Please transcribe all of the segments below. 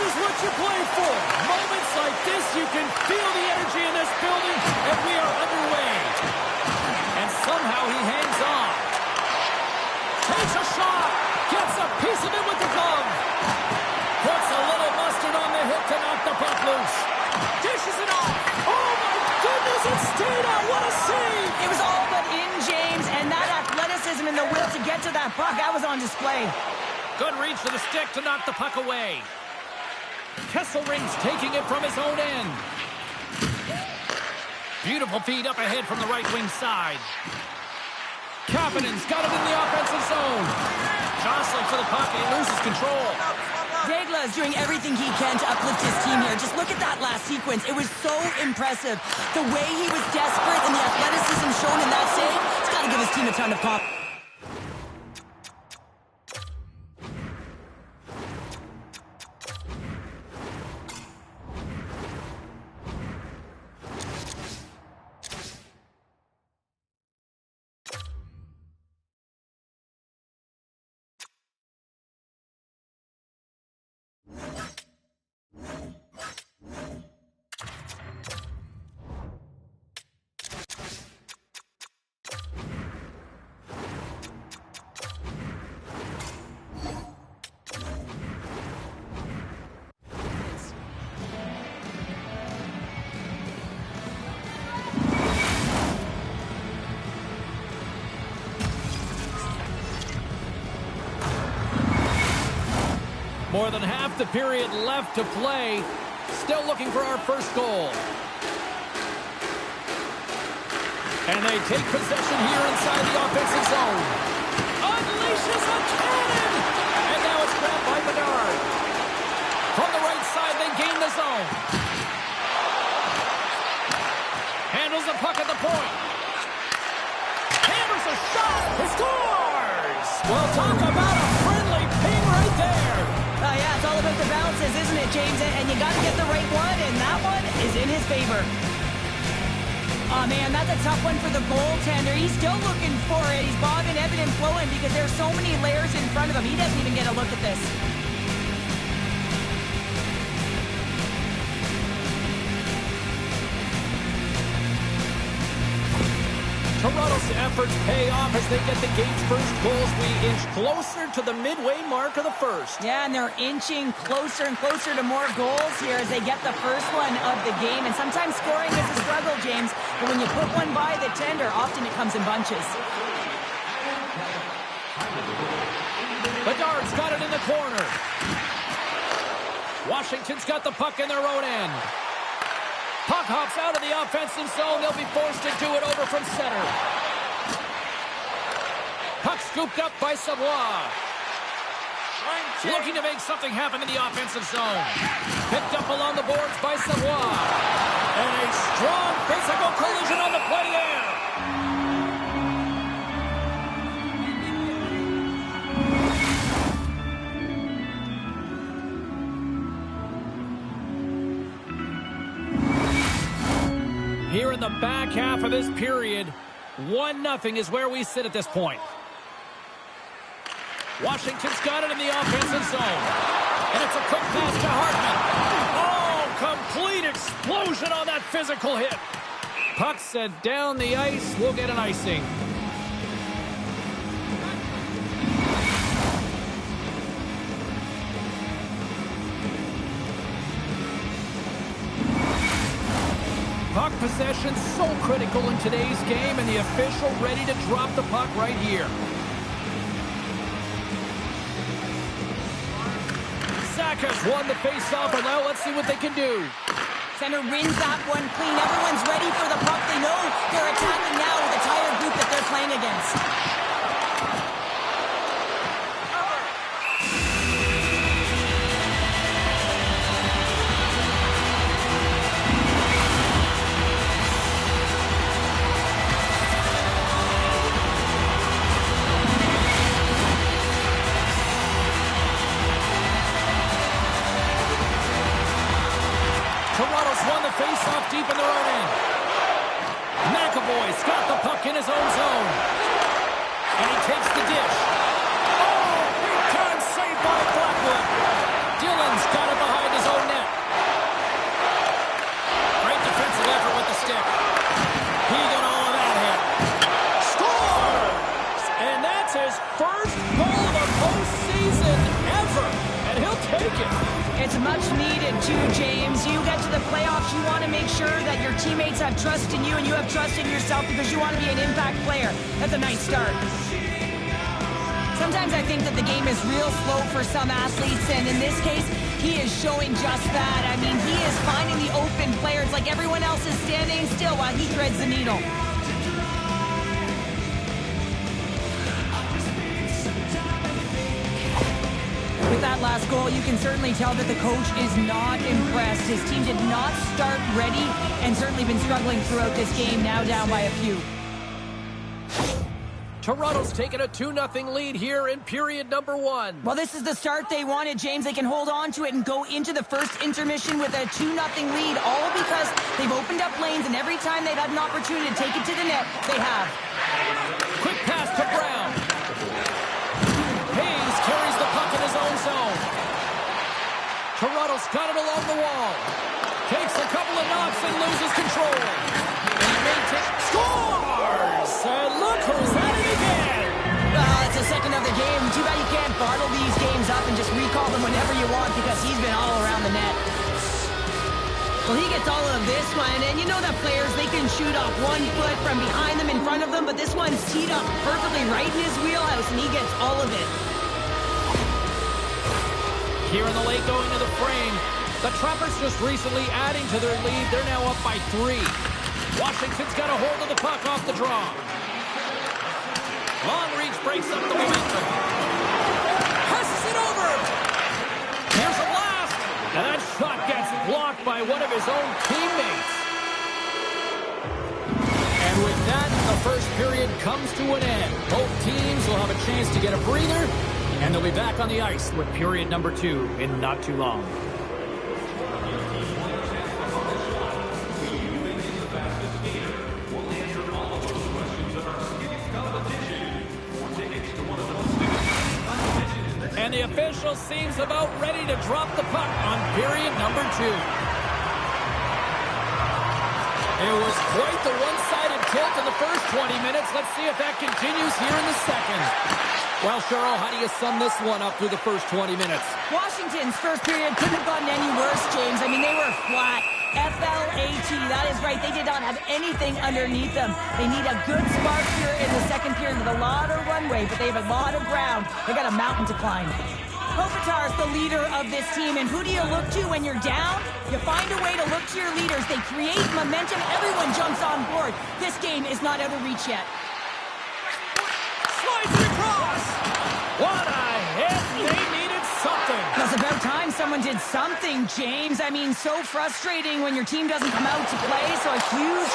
is what you play for. Moments like this, you can feel the energy in this building, and we are underway. And somehow he hangs on. Takes a shot. Gets a piece of it with the glove. Puts a little mustard on the hip to knock the puck loose. Dishes it off. Oh, my goodness, it stayed out. What a save. It was all but in, James, and that athleticism and the will to get to that puck, that was on display. Good reach for the stick to knock the puck away. Kesselring's taking it from his own end. Beautiful feed up ahead from the right wing side. Kapanen's got it in the offensive zone. Jostling for the puck, he loses control. Degla is doing everything he can to uplift his team here. Just look at that last sequence. It was so impressive. The way he was desperate and the athleticism shown in that save, it's got to give his team a ton of pop. More than half the period left to play. Still looking for our first goal. And they take possession here inside the offensive zone. Unleashes a cannon! And now it's grabbed by Bedard. From the right side, they gain the zone. Handles the puck at the point. Hammers a shot. He scores! Well, talk about a friendly ping right there. Yeah, it's all about the bounces, isn't it, James? And you got to get the right one, and that one is in his favor. Oh, man, that's a tough one for the goaltender. He's still looking for it. He's bobbing, ebbing, and flowing because there's so many layers in front of him. He doesn't even get a look at this. Toronto's efforts pay off as they get the game's first goals. We inch closer to the midway mark of the first. Yeah, and they're inching closer and closer to more goals here as they get the first one of the game. And sometimes scoring is a struggle, James. But when you put one by the tender, often it comes in bunches. Bedard's got it in the corner. Washington's got the puck in their own end. Puck hops out of the offensive zone. They'll be forced to do it over from center. Puck scooped up by Savoie. Looking to make something happen in the offensive zone. Picked up along the boards by Savoie. And a strong physical collision on the play there. Here in the back half of this period, 1-0 is where we sit at this point. Washington's got it in the offensive zone. And it's a quick pass to Hartman. Oh, complete explosion on that physical hit. Puck sent down the ice. We'll get an icing. Puck possession so critical in today's game, and the official ready to drop the puck right here. Saka's won the faceoff, and now let's see what they can do. Center wins that one clean. Everyone's ready for the puck. They know they're attacking now with the tired group that they're playing against. Toronto's won the face-off deep in their own end. McAvoy's got the puck in his own zone. And he takes the dish. Oh, big time save by Blackwood. Dillon's got it behind the It's much needed too, James. You get to the playoffs, you want to make sure that your teammates have trust in you and you have trust in yourself because you want to be an impact player. That's a nice start. Sometimes I think that the game is real slow for some athletes, and in this case, he is showing just that. I mean, he is finding the open players like everyone else is standing still while he threads the needle. With that last goal, you can certainly tell that the coach is not impressed. His team did not start ready and certainly been struggling throughout this game, now down by a few. Toronto's taken a 2-0 lead here in period number 1. Well, this is the start they wanted, James. They can hold on to it and go into the first intermission with a 2-0 lead, all because they've opened up lanes, and every time they've had an opportunity to take it to the net, they have. Quick pass to Brown. Hayes carries the puck in his own zone. Toronto's got it along the wall. Takes a couple of knocks and loses control. Scores! And look who's at it again! Well, it's the second of the game. Too bad you can't bottle these games up and just recall them whenever you want because he's been all around the net. Well, he gets all of this one, and you know that players, they can shoot off 1 foot from behind them, in front of them, but this one's teed up perfectly right in his wheelhouse, and he gets all of it. Here in the late going to the frame, the Trappers just recently adding to their lead. They're now up by 3. Washington's got a hold of the puck off the draw. Long reach breaks up the momentum. Passes it over. Here's a blast. And that shot gets blocked by one of his own teammates. And with that, the first period comes to an end. Both teams will have a chance to get a breather, and they'll be back on the ice with period number 2 in not too long. And the official seems about ready to drop the puck on period number 2. It was quite the one-sided tilt in the first 20 minutes. Let's see if that continues here in the second. Well, Cheryl, how do you sum this one up through the first 20 minutes? Washington's first period couldn't have gotten any worse, James. I mean, they were flat. F-L-A-T, that is right. They did not have anything underneath them. They need a good spark here in the second period with a lot of runway, but they have a lot of ground. They got a mountain to climb. Kopitar's the leader of this team, and who do you look to when you're down? You find a way to look to your leaders. They create momentum. Everyone jumps on board. This game is not out of reach yet. Slides it across! What a hit! They needed something. It's about time someone did something, James. I mean, so frustrating when your team doesn't come out to play, so a huge...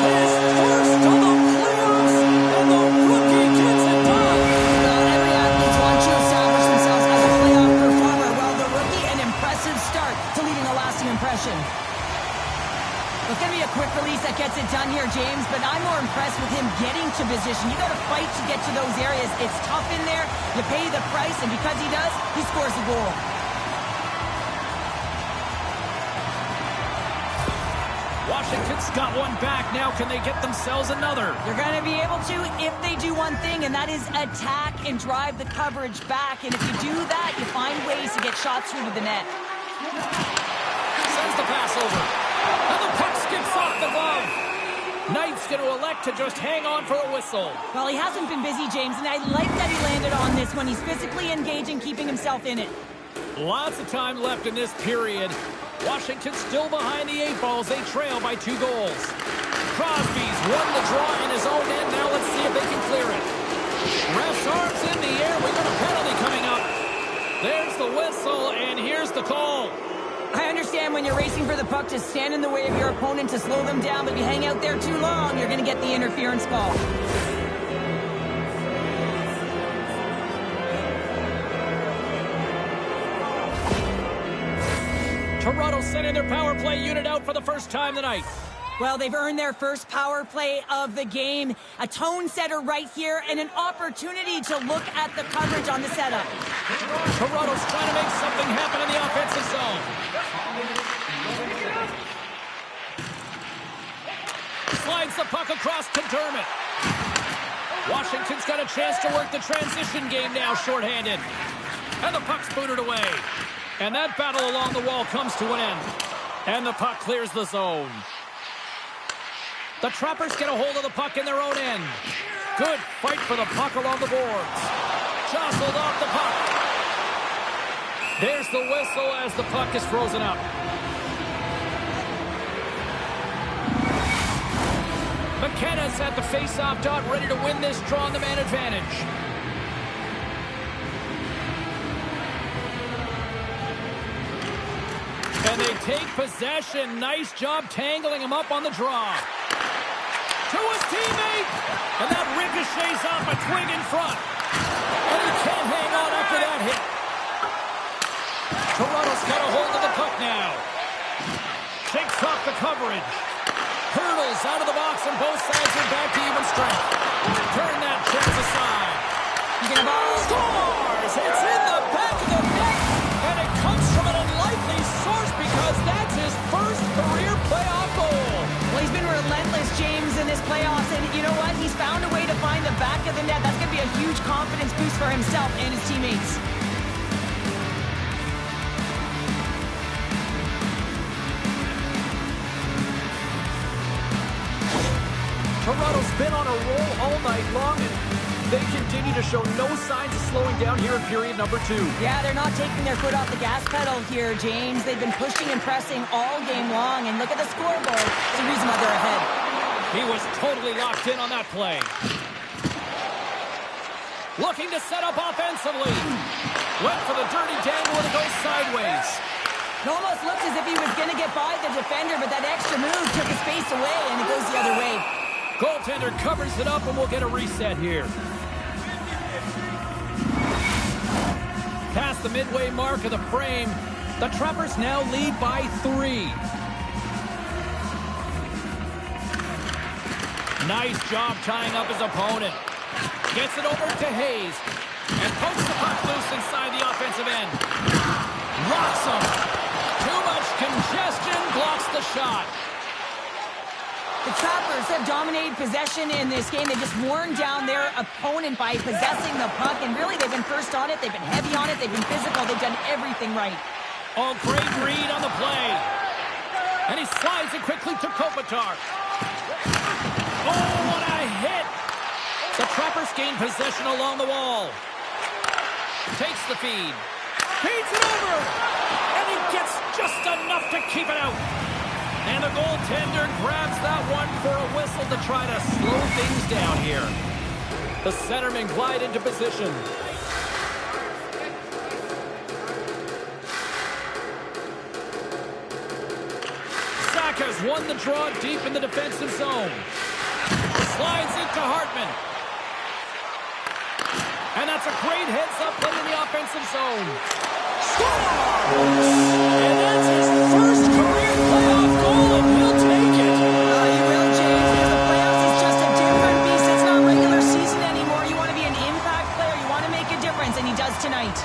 His first of the playoffs, and the rookie gets it done. Well, every athlete wants to establish themselves as a playoff performer. Well, the rookie, an impressive start to leaving a lasting impression. It's going to be a quick release that gets it done here, James, but I'm more impressed with him getting to position. You got to fight to get to those areas. It's tough in there. You pay the price, and because he does, he scores a goal. Washington's got one back. Now can they get themselves another? You're going to be able to if they do one thing, and that is attack and drive the coverage back. And if you do that, you find ways to get shots through to the net. Sends the pass over. And the puck skips off the glove. Knight's going to elect to just hang on for a whistle. Well, he hasn't been busy, James, and I like that he landed on this one. He's physically engaging, keeping himself in it. Lots of time left in this period. Washington still behind the 8 balls. They trail by 2 goals. Crosby's won the draw in his own end. Now let's see if they can clear it. Ref's arms in the air. We got a penalty coming up. There's the whistle, and here's the call. I understand when you're racing for the puck to stand in the way of your opponent to slow them down, but if you hang out there too long, you're going to get the interference call. Toronto sending their power play unit out for the first time tonight. Well, they've earned their first power play of the game. A tone setter right here and an opportunity to look at the coverage on the setup. Toronto's trying to make something happen in the offensive zone. Slides the puck across to Dermott. Washington's got a chance to work the transition game now, shorthanded. And the puck's booted away. And that battle along the wall comes to an end. And the puck clears the zone. The Trappers get a hold of the puck in their own end. Good fight for the puck along the boards. Jostled off the puck. There's the whistle as the puck is frozen up. McKenna's at the face-off dot, ready to win this draw on the man advantage. And they take possession. Nice job tangling him up on the draw. To his teammate. And that ricochets off a twig in front. And he can't hang on after that hit. Toronto's got a hold of the puck now. Shakes off the coverage. Hurdles out of the box and both sides are back to even strength. Turn that chance aside. You can ball. Scores! It's in the back of the net. And it comes from an unlikely source because that's his first career playoff goal. Well, he's been relentless, James, in this playoffs. And you know what? He's found a way to find the back of the net. That's going to be a huge confidence boost for himself and his teammates. Toronto's been on a roll all night long, and they continue to show no signs of slowing down here in period number 2. Yeah, they're not taking their foot off the gas pedal here, James. They've been pushing and pressing all game long, and look at the scoreboard. It's the reason why they're ahead. He was totally locked in on that play. Looking to set up offensively. Went for the dirty dangle and it goes sideways. It almost looks as if he was going to get by the defender, but that extra move took his space away, and it goes the other way. Goaltender covers it up, and we'll get a reset here. Past the midway mark of the frame, the Trappers now lead by 3. Nice job tying up his opponent. Gets it over to Hayes. And pokes the puck loose inside the offensive end. Rocks him. Too much congestion, blocks the shot. The Trappers have dominated possession in this game. They've just worn down their opponent by possessing the puck, and really they've been first on it, they've been heavy on it, they've been physical, they've done everything right. Oh, great read on the play. And he slides it quickly to Kopitar. Oh, what a hit! The Trappers gain possession along the wall. Takes the feed. Feeds it over! And he gets just enough to keep it out. And the goaltender grabs that one for a whistle to try to slow things down here. The centermen glide into position. Saka's won the draw deep in the defensive zone. Slides it to Hartman. And that's a great heads-up play in the offensive zone. Scores! And that's his first career playoff goal, and he'll take it. He will, James, because the playoffs is just a different beast. It's not regular season anymore. You want to be an impact player. You want to make a difference, and he does tonight.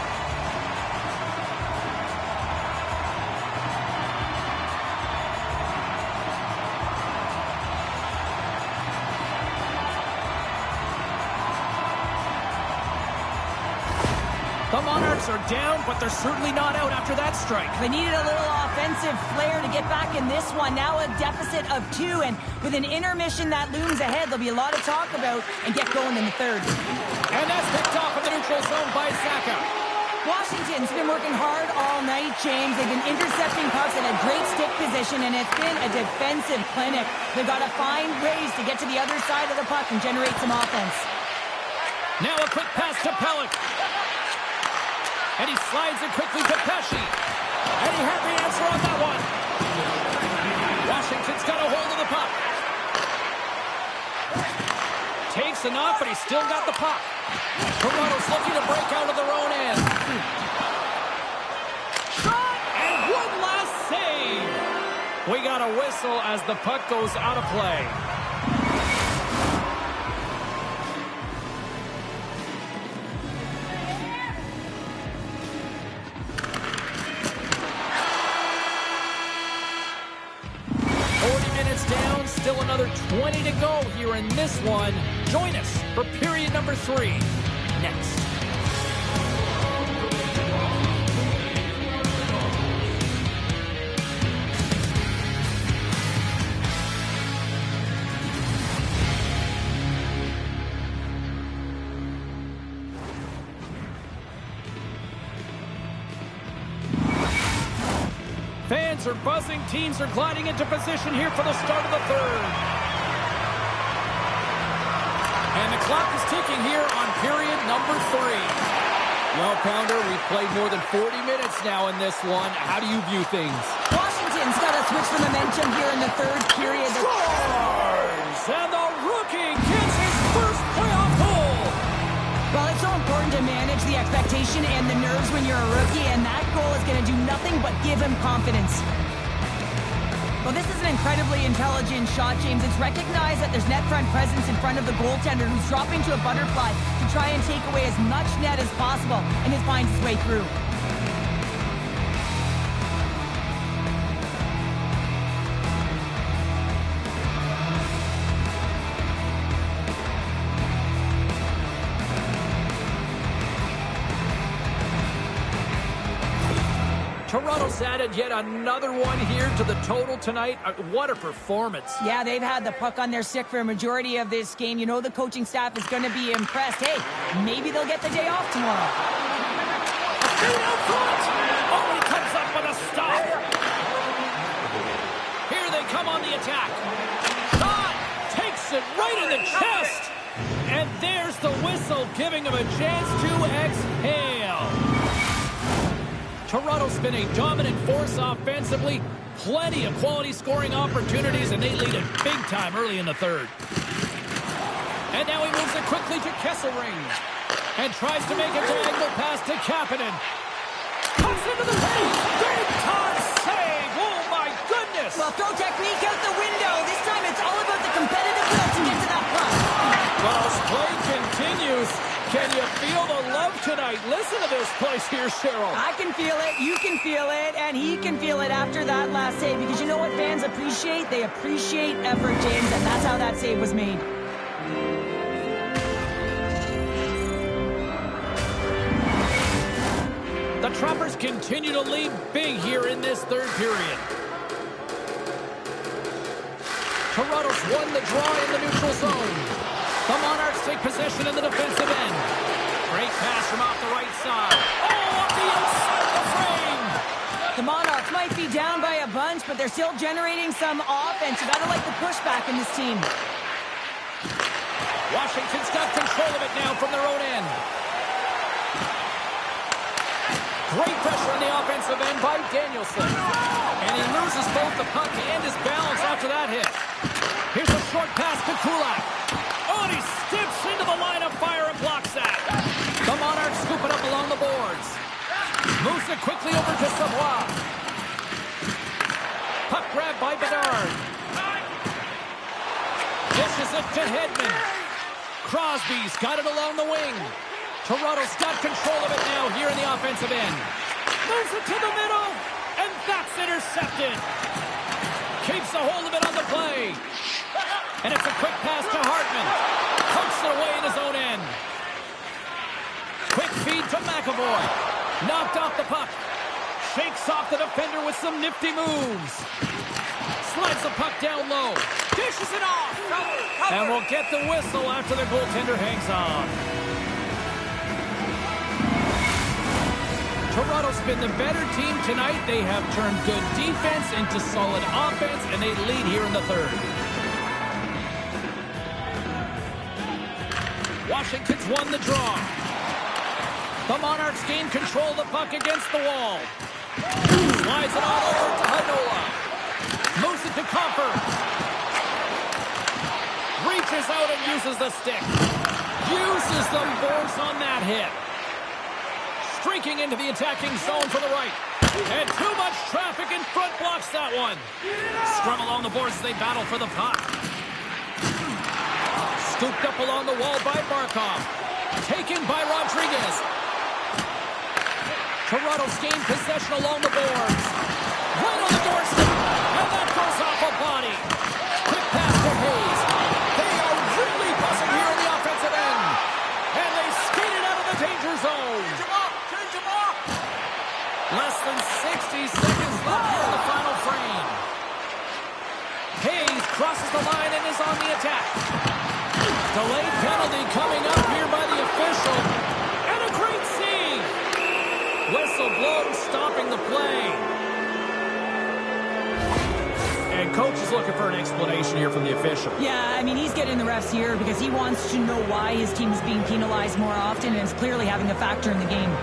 The Monarchs are down, but they're certainly not out after that strike. They needed a little offensive flair to get back in this one. Now a deficit of 2, and with an intermission that looms ahead, there'll be a lot to talk about and get going in the third. And that's picked off in the neutral zone by Saka. Washington's been working hard all night, James. They've been intercepting pucks at a great stick position, and it's been a defensive clinic. They've got to find ways to get to the other side of the puck and generate some offense. Now a quick pass to Pellick. And he slides it quickly to Pesci. And he had the answer on that one. Washington's got a hold of the puck. Takes enough, but he's still got the puck. Toronto's looking to break out of their own end. Shot! And one last save. We got a whistle as the puck goes out of play. Down, still another 20 to go here in this one. Join us for period number 3 next. Fans are buzzing. Teams are gliding into position here for the start of the third. And the clock is ticking here on period number 3. Well, Pounder, we've played more than 40 minutes now in this one. How do you view things? Washington's got to switch the momentum here in the third period. Scores! And the rookie gets his first playoff goal! Well, it's so important to manage the expectation and the nerves when you're a rookie, and that goal is going to do nothing but give him confidence. Well, this is an incredibly intelligent shot, James. It's recognized that there's net front presence in front of the goaltender, who's dropping to a butterfly to try and take away as much net as possible, and it finds its way through. Toronto's added yet another one here to the total tonight. What a performance. Yeah, they've had the puck on their stick for a majority of this game. You know the coaching staff is going to be impressed. Hey, maybe they'll get the day off tomorrow. Shoot out front! Oh, he comes up with a stop. Here they come on the attack. Shot! Takes it right in the chest! And there's the whistle, giving him a chance to exhale. Toronto's been a dominant force offensively. Plenty of quality scoring opportunities, and they lead it big time early in the third. And now he moves it quickly to Kesselring. And tries to make a diagonal pass to Kapanen. Comes into the paint. Big time save. Oh, my goodness. Well, throw technique out the window. This time it's all about the competitive will to get to that puck. Well, as play continues, can you feel the love tonight? Listen to this place here, Cheryl. I can feel it, you can feel it, and he can feel it after that last save. Because you know what fans appreciate? They appreciate effort, James, and that's how that save was made. The Trappers continue to lead big here in this third period. Toronto's won the draw in the neutral zone. The Monarchs take possession in the defensive end. Great pass from off the right side. Oh, up the outside of the frame! The Monarchs might be down by a bunch, but they're still generating some offense. You gotta like the pushback in this team. Washington's got control of it now from their own end. Great pressure on the offensive end by Danielson. And he loses both the puck and his balance after that hit. Here's a short pass to Kulak. Oh, and he steps into the line of fire and blocks that. The Monarchs scoop it up along the boards. Moves it quickly over to Savoie. Puck grab by Bedard. Dishes it to Hedman. Crosby's got it along the wing. Toronto's got control of it now here in the offensive end. Moves it to the middle, and that's intercepted. Keeps a hold of it on the play. And it's a quick pass to Hartman. Pokes it away in his own end. Quick feed to McAvoy. Knocked off the puck. Shakes off the defender with some nifty moves. Slides the puck down low. Dishes it off. And we'll get the whistle after the goaltender hangs on. Toronto's been the better team tonight. They have turned good defense into solid offense, and they lead here in the third. Washington's won the draw. The Monarchs gain control of the puck against the wall. Slides it all over to Heinola. Moves it to Comfort. Reaches out and uses the stick. Uses the force on that hit. Streaking into the attacking zone for the right. And too much traffic in front blocks that one. Scrum along the boards as they battle for the puck. Scooped up along the wall by Barkov. Taken by Rodriguez. Toronto's gained possession along the boards. Right on the doorstep. And that goes off a body. Quick pass to Hayes. They are really buzzing here in the offensive end. And they skated out of the danger zone. Less than 60 seconds left here in the final frame. Hayes crosses the line and is on the attack. Delayed penalty coming up here by the official. And a great save. Whistle blows, stopping the play. And coach is looking for an explanation here from the official. Yeah, I mean, he's getting the refs here because he wants to know why his team is being penalized more often, and it's clearly having a factor in the game.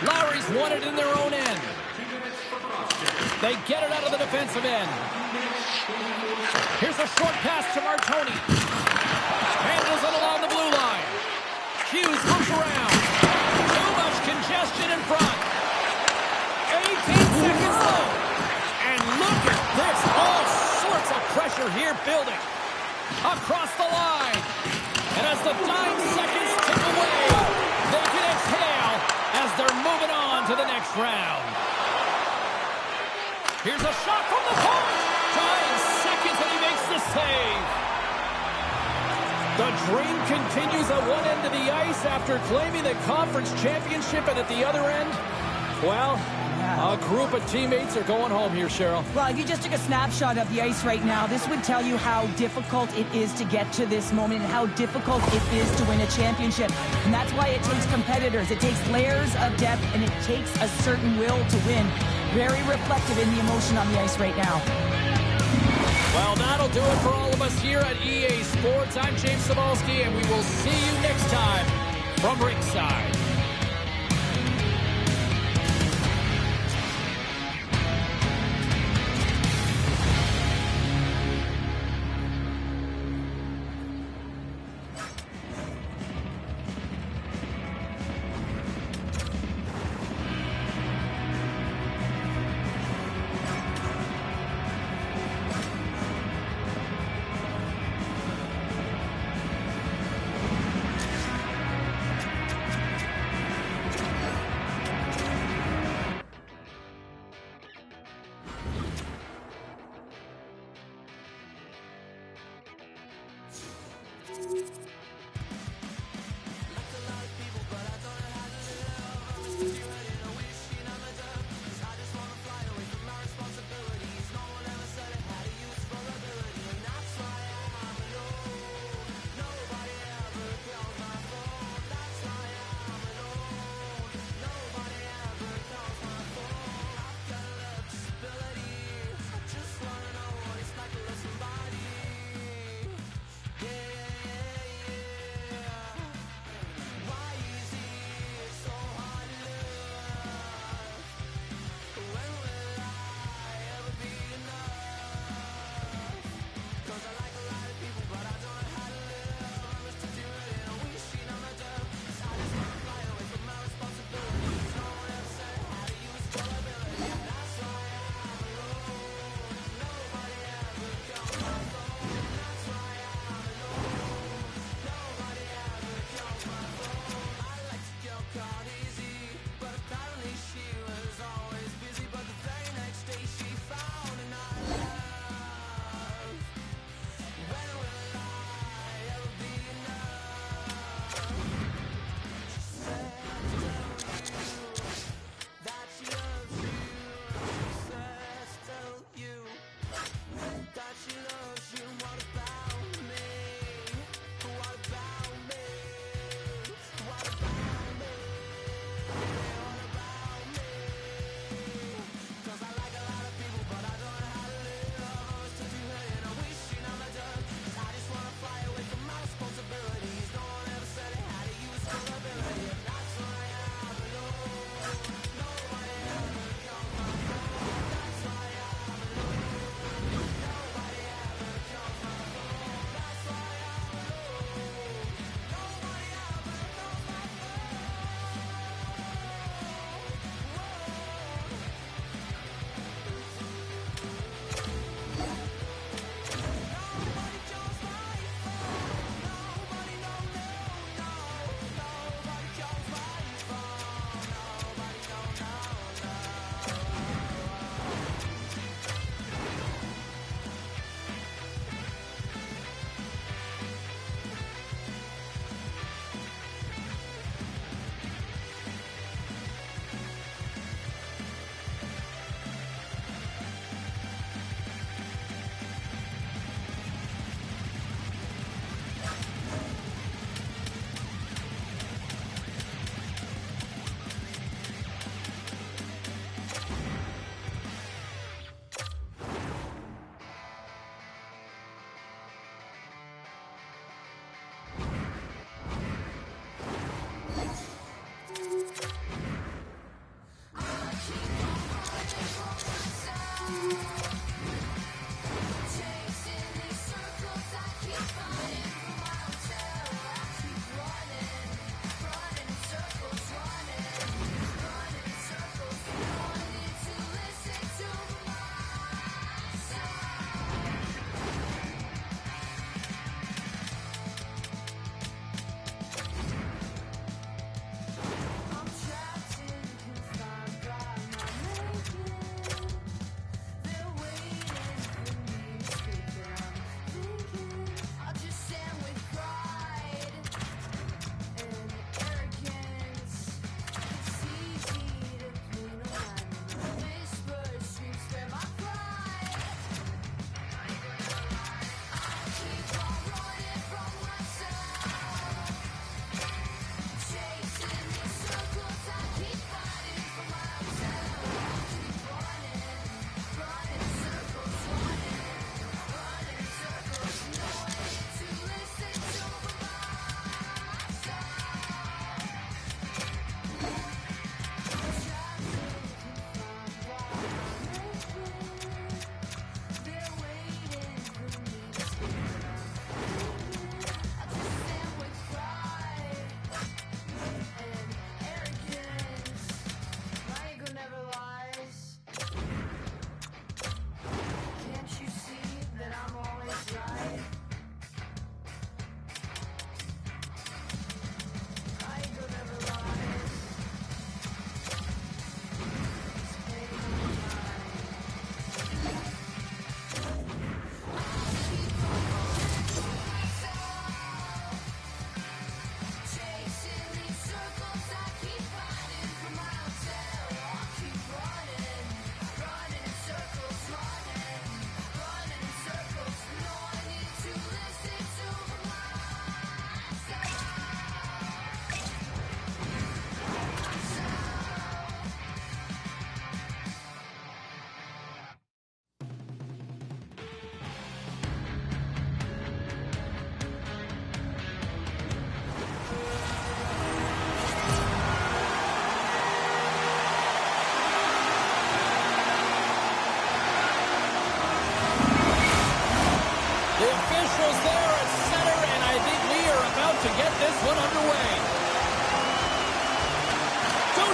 Lowry's won it in their own end. They get it out of the defensive end. Here's a short pass to Martoni. Handles it along the blue line. Hughes moves around. Too much congestion in front. 18 seconds left. And look at this. All sorts of pressure here building. Across the line. And as the 9 seconds tick away, they can exhale as they're moving on to the next round. Here's a shot from the point. 9 seconds and he makes the save. The dream continues at one end of the ice after claiming the conference championship, and at the other end, well, a group of teammates are going home here, Cheryl. Well, if you just took a snapshot of the ice right now, this would tell you how difficult it is to get to this moment and how difficult it is to win a championship. And that's why it takes competitors. It takes layers of depth, and it takes a certain will to win. Very reflective in the emotion on the ice right now. Well, that'll do it for all of us here at EA Sports. I'm James Cebulski, and we will see you next time from ringside.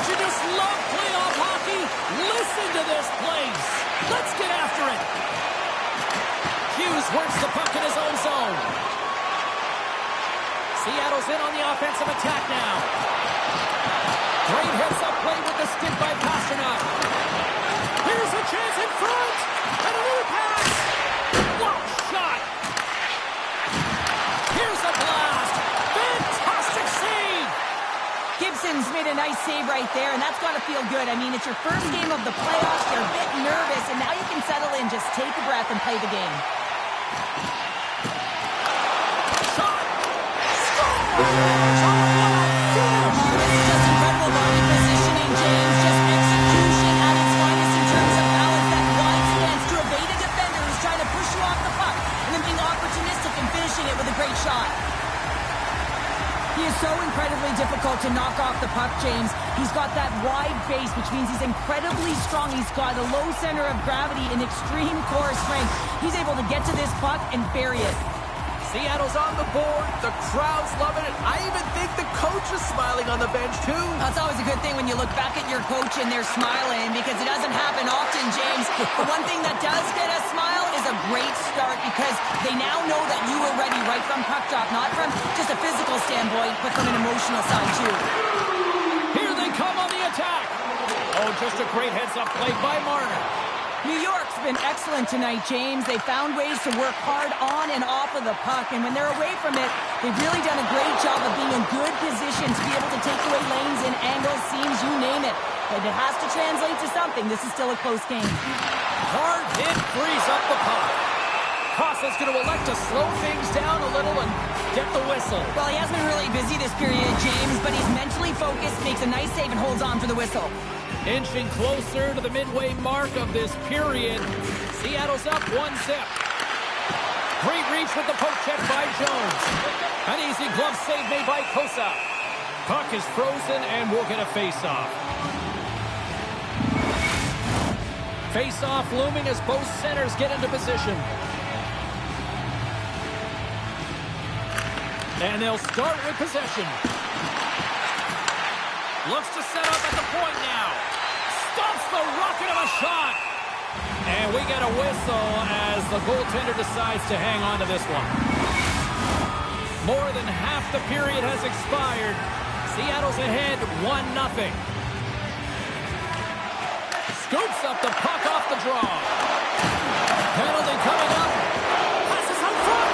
you just love playoff hockey? Listen to this place. Let's get after it. Hughes works the puck in his own zone. Seattle's in on the offensive attack now. Great heads-up play with the stick by Pasternak. Here's a chance in front. And a new pass. What shot. Here's a blast. Fantastic save. Gibson's made a nice save right there, and that's got to feel good. I mean, it's your first game of the playoffs. You're a bit nervous, and now you can settle in, just take a breath, and play the game. Shot. Score! This is just incredible body positioning, James. Just execution at its finest in terms of balance. That wide stance to evade a defender who's trying to push you off the puck, and then being opportunistic and finishing it with a great shot. He is so incredibly difficult to knock off the puck, James. He's got that wide base, which means he's incredibly strong. He's got a low center of gravity and extreme core strength. He's able to get to this puck and bury it. Seattle's on the board. The crowd's loving it. I even think the coach is smiling on the bench, too. That's always a good thing when you look back at your coach and they're smiling, because it doesn't happen often, James. The one thing that does get a smile is a great start, because they now know that you were ready right from puck drop, not from just a physical standpoint, but from an emotional side, too. Here they come on the attack. Oh, just a great heads-up play by Marner. New York's been excellent tonight, James. They found ways to work hard on and off of the puck, and when they're away from it, they've really done a great job of being in good position to be able to take away lanes and angles, seams, you name it. But it has to translate to something. This is still a close game. Hard hit frees up the puck. Costa's going to elect to slow things down a little and get the whistle. Well, he hasn't been really busy this period, James, but he's mentally focused, makes a nice save, and holds on for the whistle. Inching closer to the midway mark of this period. Seattle's up 1-0. Great reach with the poke check by Jones. An easy glove save made by Kosa. Puck is frozen and we'll get a face-off. Face-off looming as both centers get into position. And they'll start with possession. Looks to set up at the point now. Stops the rocket of a shot. And we get a whistle as the goaltender decides to hang on to this one. More than half the period has expired. Seattle's ahead 1-0. Scoops up the puck off the draw. Penalty coming up. Passes out front.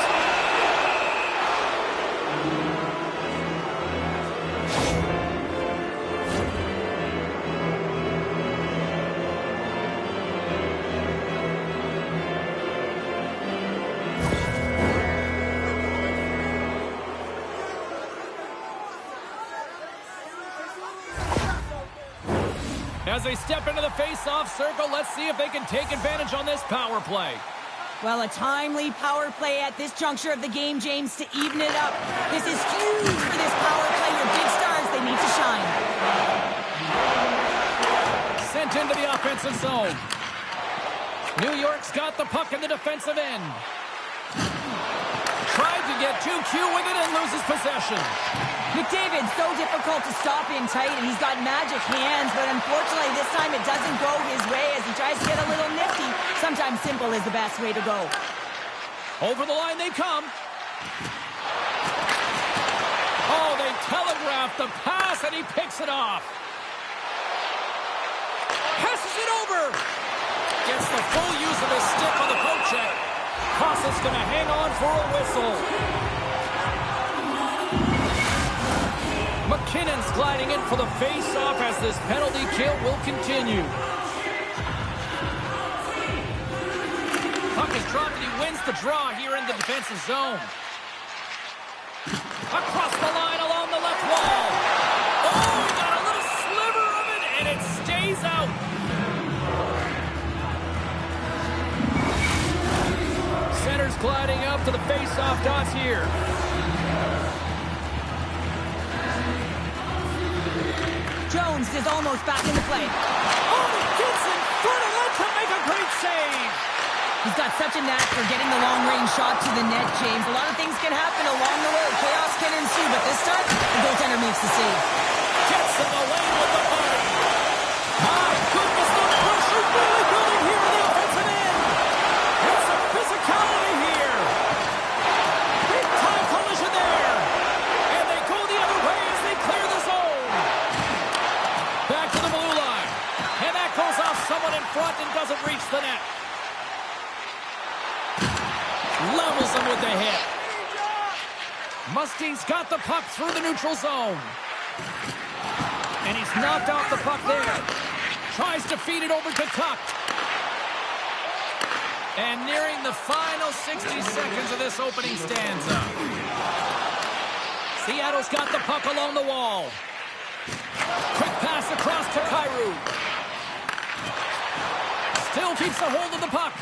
As they step into the face-off circle, let's see if they can take advantage on this power play. Well, a timely power play at this juncture of the game, James, to even it up. This is huge for this power play. Your big stars, they need to shine. Sent into the offensive zone. New York's got the puck in the defensive end. Tried to get too cute with it and loses possession. McDavid's so difficult to stop in tight, and he's got magic hands, but unfortunately this time it doesn't go his way as he tries to get a little nifty. Sometimes simple is the best way to go. Over the line they come. Oh, they telegraphed the pass, and he picks it off. Passes it over. Gets the full use of his stick on the poke check. Costa's going to hang on for a whistle. McKinnon's gliding in for the face-off as this penalty kill will continue. Puck is dropped and he wins the draw here in the defensive zone. Across the line along the left wall. Oh, he got a little sliver of it and it stays out. Center's gliding up to the face-off dots here. Jones is almost back in the play. Oh, he gets in front of it to make a great save. He's got such a knack for getting the long-range shot to the net, James. A lot of things can happen along the way. Chaos can ensue, but this time, the goaltender makes the save. Gets in the lane with the body. My goodness, the pressure really building here in the offensive end. And some physicality here. Big time collision there. And they go the other way as they clear the zone. Back to the blue line. And that goes off someone in front and doesn't reach the net. Levels him with the hit. Mustang's got the puck through the neutral zone. And he's knocked off the puck there. Tries to feed it over to Tuck. And nearing the final 60 seconds of this opening stanza. Seattle's got the puck along the wall. Quick pass across to Kyrou. Still keeps a hold of the puck.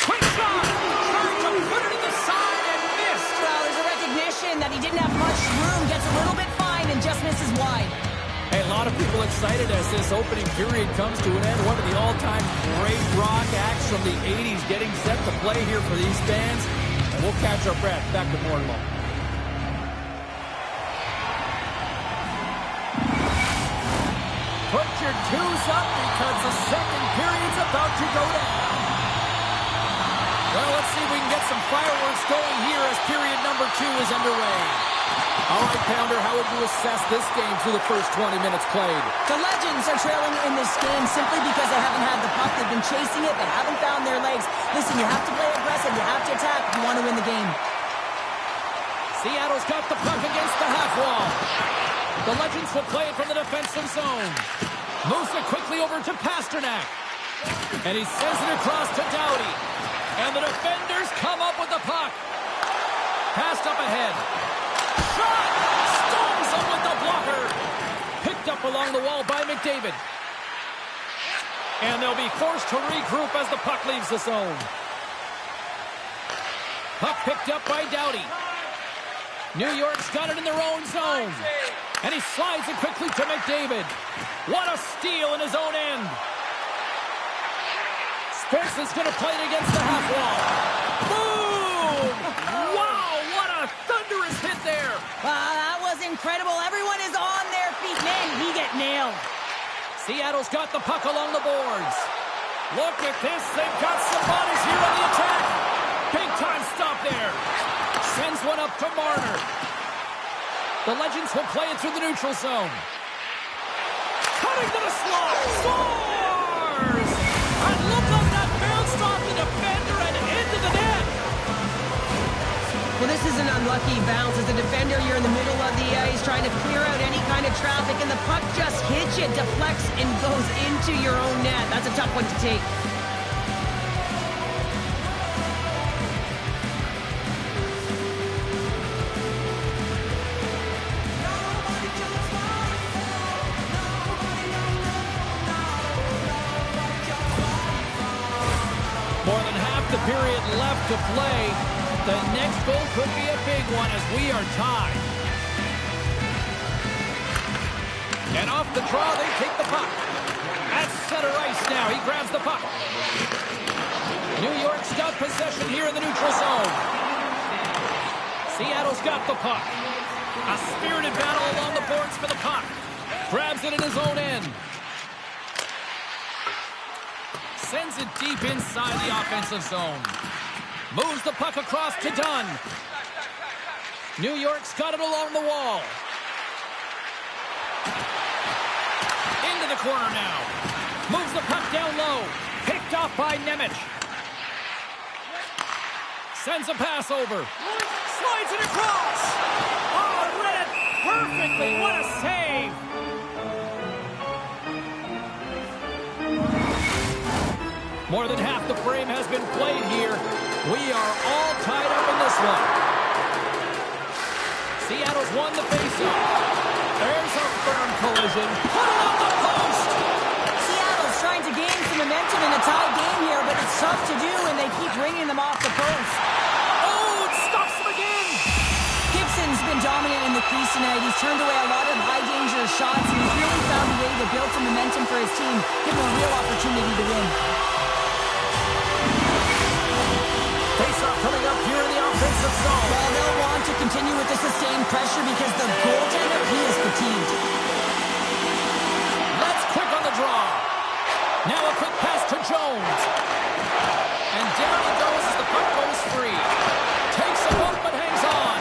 Quick shot! Trying to put it in the side and missed. Well, there's a recognition that he didn't have much room. Gets a little bit fine and just misses wide. Hey, a lot of people excited as this opening period comes to an end. One of the all-time great rock acts from the 80s getting set to play here for these fans. And we'll catch our breath. Back to more in a moment. Put your twos up because the second period's about to go down. Well, let's see if we can get some fireworks going here as period number 2 is underway. All right, Pounder, how would you assess this game through the first 20 minutes played? The Legends are trailing in this game simply because they haven't had the puck. They've been chasing it. They haven't found their legs. Listen, you have to play aggressive. You have to attack if you want to win the game. Seattle's got the puck against the half wall. The Legends will play it from the defensive zone. Moves it quickly over to Pasternak. And he sends it across to Doughty. And the defenders come up with the puck. Passed up ahead. Shot! Stones him with the blocker. Picked up along the wall by McDavid. And they'll be forced to regroup as the puck leaves the zone. Puck picked up by Doughty. New York's got it in their own zone. And he slides it quickly to McDavid. What a steal in his own end. Spence is going to play it against the half wall. Boom! Wow, what a thunderous hit there. That was incredible. Everyone is on their feet. Man, he get nailed. Seattle's got the puck along the boards. Look at this. They've got some bodies here on the attack. Big time stop there. Sends one up to Marner. The Legends will play it through the neutral zone. Cutting to the slot. Scores! And look like that bounced off the defender and into the net. Well, this is an unlucky bounce. As a defender, you're in the middle of the ice trying to clear out any kind of traffic, and the puck just hits you, deflects, and goes into your own net. That's a tough one to take. More than half the period left to play. The next goal could be a big one as we are tied. And off the draw, they take the puck. At center ice now, he grabs the puck. New York's got possession here in the neutral zone. Seattle's got the puck. A spirited battle along the boards for the puck. Grabs it in his own end. Sends it deep inside the offensive zone. Moves the puck across to Dunn. New York's got it along the wall. Into the corner now. Moves the puck down low. Picked off by Nemec. Sends a pass over. Slides it across. Oh, read it perfectly. What a save. More than half the frame has been played here. We are all tied up in this one. Seattle's won the faceoff. There's a firm collision. Put it on the post. Seattle's trying to gain some momentum in a tie game here, but it's tough to do, and they keep ringing them off the post. Oh, it stops them again. Gibson's been dominant in the crease tonight. He's turned away a lot of high-danger shots, and he's really found a way to build some momentum for his team, give him a real opportunity to win. Face-off coming up here in the offensive zone. Well, they'll want to continue with the sustained pressure because the goaltender, he is fatigued. Jones. And down he goes as the puck goes free. Takes a bump but hangs on.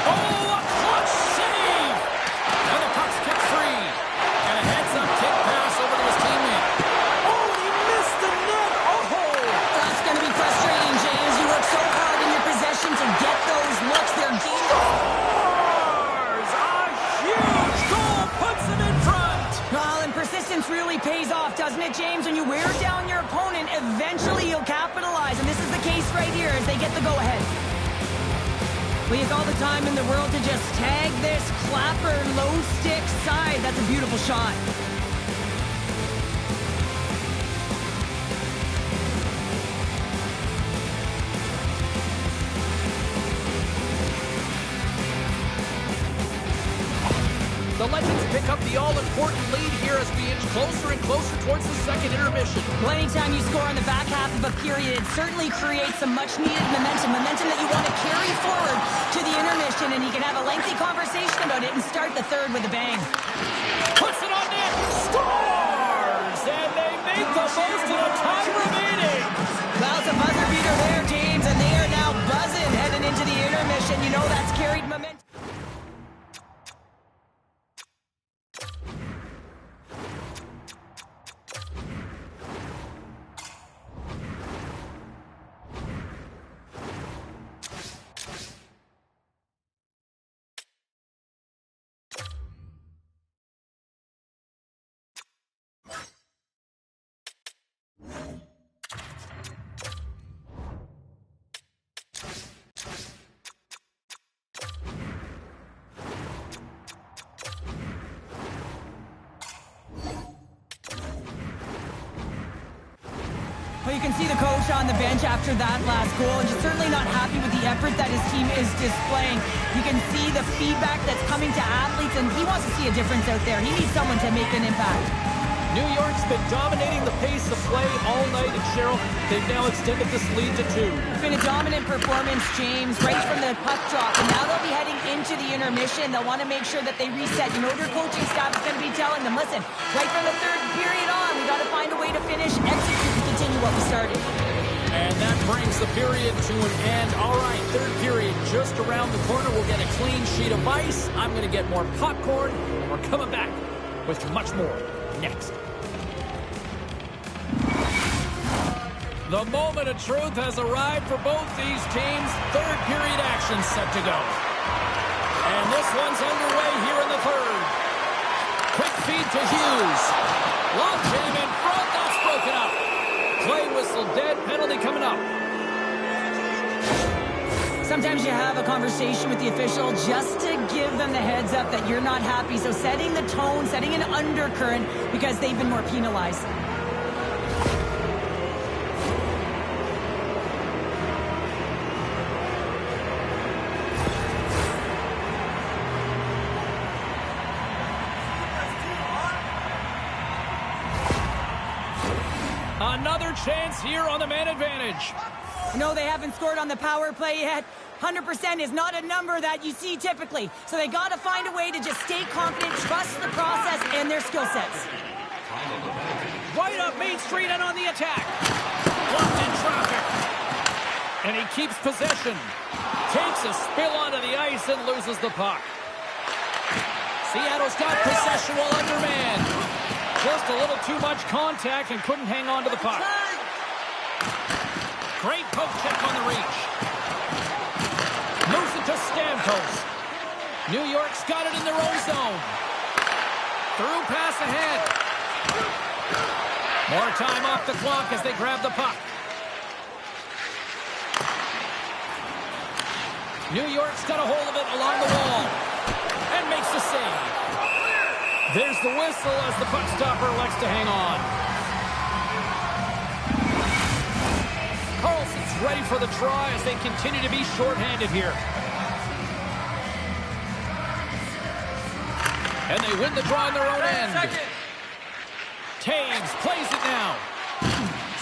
Oh, a clutch save! And the puck's kicked free. And a heads-up kick pass over to his teammate. Oh, he missed the net! Oh! That's going to be frustrating, James. You work so hard in your possession to get those looks. They're game. Scores! A huge goal puts them in front! Well, and persistence really pays off, doesn't it, James? When you wear down your opponent, eventually you'll capitalize. And this is the case right here as they get the go-ahead. We have all the time in the world to just tag this clapper low stick side. That's a beautiful shot. The Legends pick up the all-important lead here as we inch closer and closer towards the second intermission. Well, anytime you score on the back half of a period, it certainly creates some much-needed momentum that you want to carry forward to the intermission, and you can have a lengthy conversation about it and start the third with a bang. Puts it on net, scores! And they make the most of the time remaining. Well, it's a buzzer beater there, James, and they are now buzzing heading into the intermission. You know that's carried momentum. Well, you can see the coach on the bench after that last goal, and he's certainly not happy with the effort that his team is displaying. You can see the feedback that's coming to athletes, and he wants to see a difference out there. He needs someone to make an impact. New York's been dominating the pace of play all night, and Cheryl, they've now extended this lead to 2. It's been a dominant performance, James, right from the puck drop, and now they'll be heading into the intermission. They'll want to make sure that they reset. You know, their coaching staff is going to be telling them, listen, right from the third period on, we got to find a way to finish, execute, and continue what we started. And that brings the period to an end. All right, third period just around the corner. We'll get a clean sheet of ice. I'm going to get more popcorn, and we're coming back with much more next. The moment of truth has arrived for both these teams. Third period action set to go. And this one's underway here in the third. Quick feed to Hughes. Long jam in front. That's broken up. Play whistle dead. Penalty coming up. Sometimes you have a conversation with the official just to give them the heads up that you're not happy. So setting the tone, setting an undercurrent because they've been more penalized. Another chance here on the man advantage. No, they haven't scored on the power play yet. 100% is not a number that you see typically. So they got to find a way to just stay confident, trust the process and their skill sets. Right up Main Street and on the attack. Blocked in traffic. And he keeps possession. Takes a spill onto the ice and loses the puck. Seattle's got possession while undermanned. Just a little too much contact and couldn't hang on to the puck. Great poke check on the reach. Moves it to Stamkos. New York's got it in their own zone. Through pass ahead. More time off the clock as they grab the puck. New York's got a hold of it along the wall. And makes the save. There's the whistle as the puck stopper elects to hang on. Carlson's ready for the try as they continue to be shorthanded here. And they win the draw in their own end. Taves plays it now.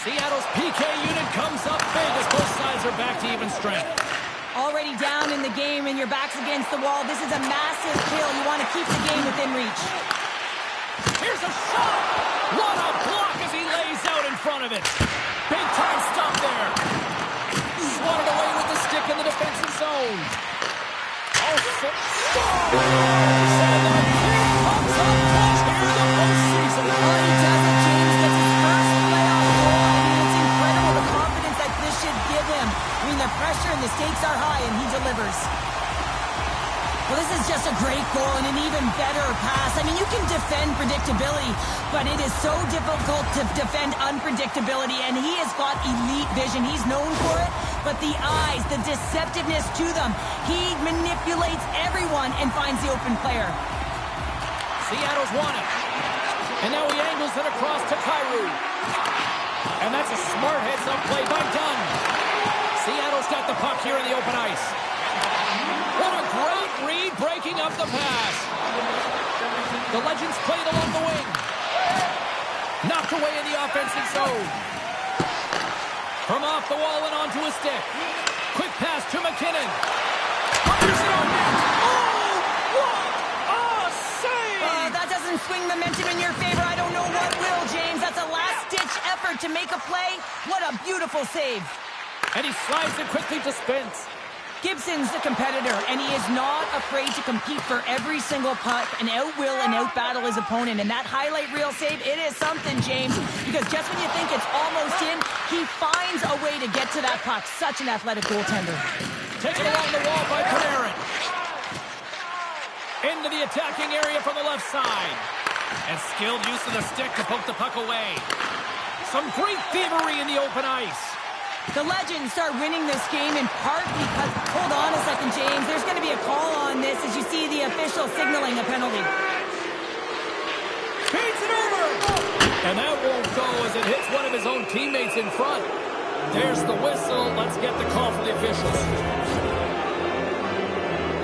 Seattle's PK unit comes up big as both sides are back to even strength. Already down in the game and your back's against the wall. This is a massive kill. You want to keep the game within reach. Here's a shot! What a block as he lays out in front of it. Big time stop there. Swatted away with the stick in the defensive zone. Also, and the kick comes up clutch here in the postseason. Oh, he does it, James. Gets his first playoff goal. I mean, it's incredible the confidence that this should give him. I mean, the pressure and the stakes are high, and he delivers. Well, this is just a great goal and an even better pass. I mean, you can defend predictability, but it is so difficult to defend unpredictability, and he has got elite vision. He's known for it, but the eyes, the deceptiveness to them, he manipulates everyone and finds the open player. Seattle's won it. And now he angles it across to Kyrou. And that's a smart heads-up play by Dunn. Seattle's got the puck here in the open ice. What a great read breaking up the pass. The Legends played along the wing. Knocked away in the offensive zone. From off the wall and onto a stick. Quick pass to McKinnon. Fires it on net. Oh, what a save! That doesn't swing momentum in your favor. I don't know what will, James. That's a last-ditch effort to make a play. What a beautiful save. And he slides it quickly to Spence. Gibson's the competitor, and he is not afraid to compete for every single puck and out-will and out-battle his opponent. And that highlight reel save, it is something, James, because just when you think it's almost in, he finds a way to get to that puck. Such an athletic goaltender. Taken along the wall by Panarin. Into the attacking area from the left side. And skilled use of the stick to poke the puck away. Some great thievery in the open ice. The Legends start winning this game in part because, hold on a second, James, there's going to be a call on this as you see the official signaling a penalty. Feeds it over! And that won't go as it hits one of his own teammates in front. There's the whistle. Let's get the call from the officials.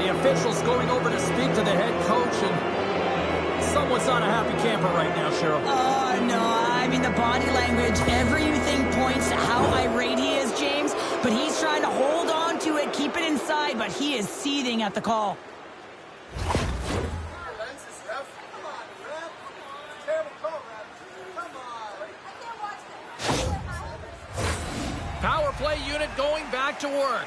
The officials going over to speak to the head coach, and someone's not a happy camper right now, Cheryl. Oh, no, I mean, the body language, everything points to how irate he is, James, but he's trying to hold on to it, keep it inside, but he is seething at the call. Power play unit going back to work.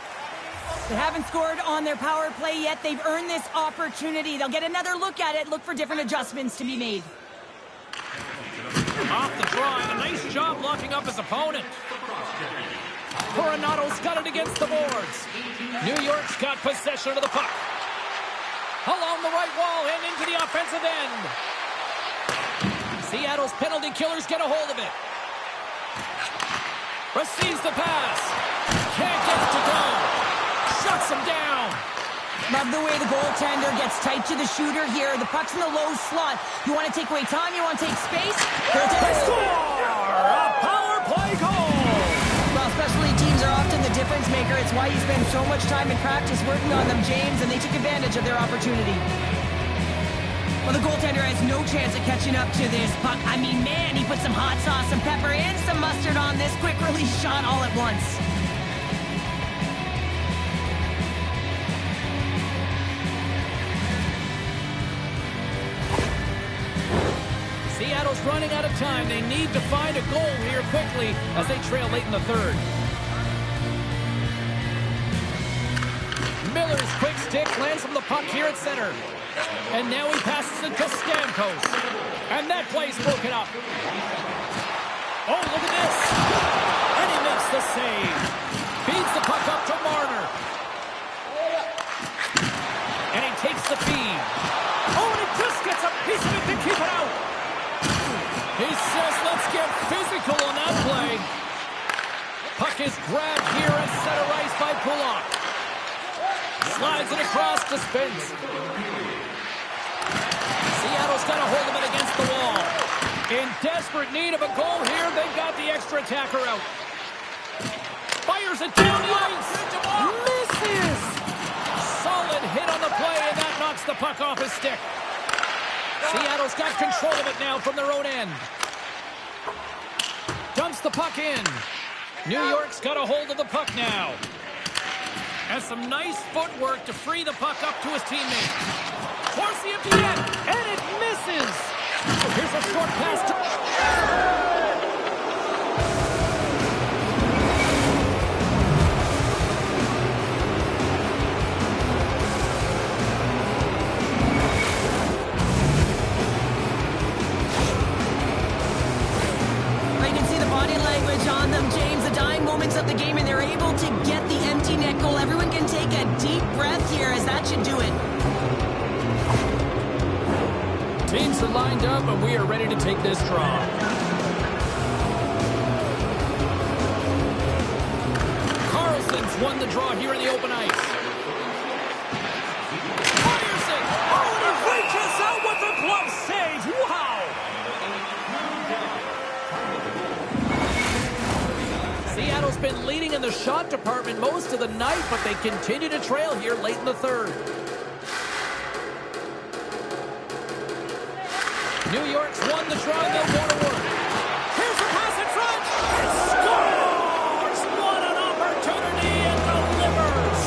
They haven't scored on their power play yet. They've earned this opportunity. They'll get another look at it, look for different adjustments to be made. Off the draw, and a nice job locking up his opponent. Coronato's got it against the boards. New York's got possession of the puck. Along the right wall and into the offensive end. Seattle's penalty killers get a hold of it. Receives the pass. Can't get it to go. Shuts him down. Love the way the goaltender gets tight to the shooter here. The puck's in the low slot. You want to take away time? You want to take space? Score! A power play goal! Well, specialty teams are often the difference maker. It's why you spend so much time in practice working on them, James, and they took advantage of their opportunity. Well, the goaltender has no chance of catching up to this puck. I mean, man, he put some hot sauce, some pepper, and some mustard on this quick release shot all at once. Seattle's running out of time. They need to find a goal here quickly as they trail late in the third. Miller's quick stick lands from the puck here at center. And now he passes it to Stamkos. And that play's broken up. Oh, look at this. And he makes the save. Feeds the puck up to Marner. And he takes the feed. Oh, and he just gets a piece of it to keep it out. He says, let's get physical on that play. Puck is grabbed here at center ice by Pullock. Slides it across to Spence. Seattle's got a hold of it against the wall. In desperate need of a goal here, they've got the extra attacker out. Fires it down the ice. Misses. Solid hit on the play, and that knocks the puck off his stick. Seattle's got control of it now from their own end. Dumps the puck in. New York's got a hold of the puck now. And some nice footwork to free the puck up to his teammate. Towards the empty net, and it misses. Here's a short pass to... a deep breath here, as that should do it. Teams are lined up, and we are ready to take this draw. Carlson's won the draw here in the open ice. Fires it! Oh, and he reaches out with a glove save! Wow! Seattle's been leading in the shot department most of the night, but they continue to trail here late in the third. New York's won the draw, and they'll go to work. Here's a pass in front. It scores! What an opportunity, and delivers!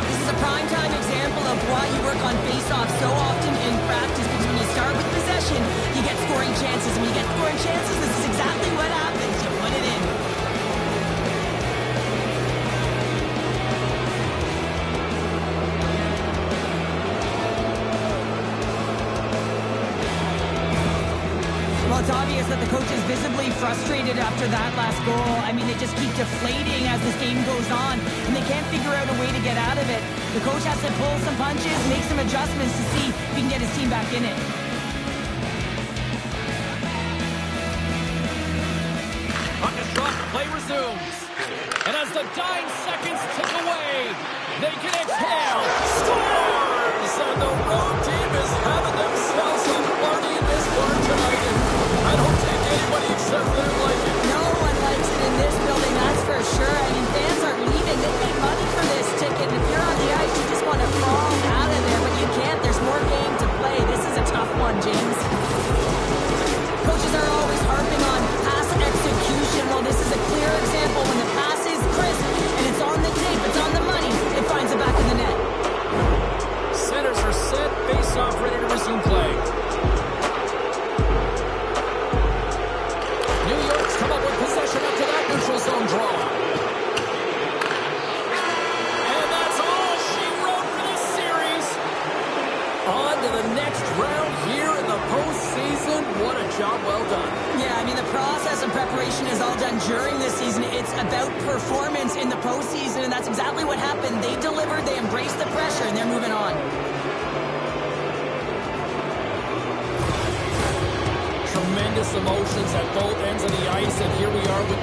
This is a primetime example of why you work on face-offs so often in practice, because when you start with possession, you get scoring chances. And when you get scoring chances, this is exactly what happens. You put it in. Well, it's obvious that the coach is visibly frustrated after that last goal. I mean, they just keep deflating as this game goes on, and they can't figure out a way to get out of it. The coach has to pull some punches, make some adjustments to see if he can get his team back in it. Puck is dropped, play resumes. And as the dying seconds tick away, they can exhale. Scores! And the road team is having themselves a party in this bar tonight. I don't think anybody except them like it. No one likes it in this building, that's for sure. I mean, fans aren't leaving. They paid money for this ticket, and if you're on the ice, you just want to crawl out of there, but you can't. There's more game to play. This is a tough one, James. Coaches are always harping on pass execution. Well, this is a clear example. When the pass is crisp and it's on the tape, it's on the money, it finds it back in the net. Centers are set, face-off ready to resume play. New York's come up with possession up to that neutral zone draw. And that's all she wrote for this series. On to the next round here in the postseason. What a job well done. Yeah, I mean, the process and preparation is all done during the season. It's about performance in the postseason, and that's exactly what happened. They delivered, they embraced the pressure, and they're moving on. Tremendous emotions at both ends of the ice, and here we are with...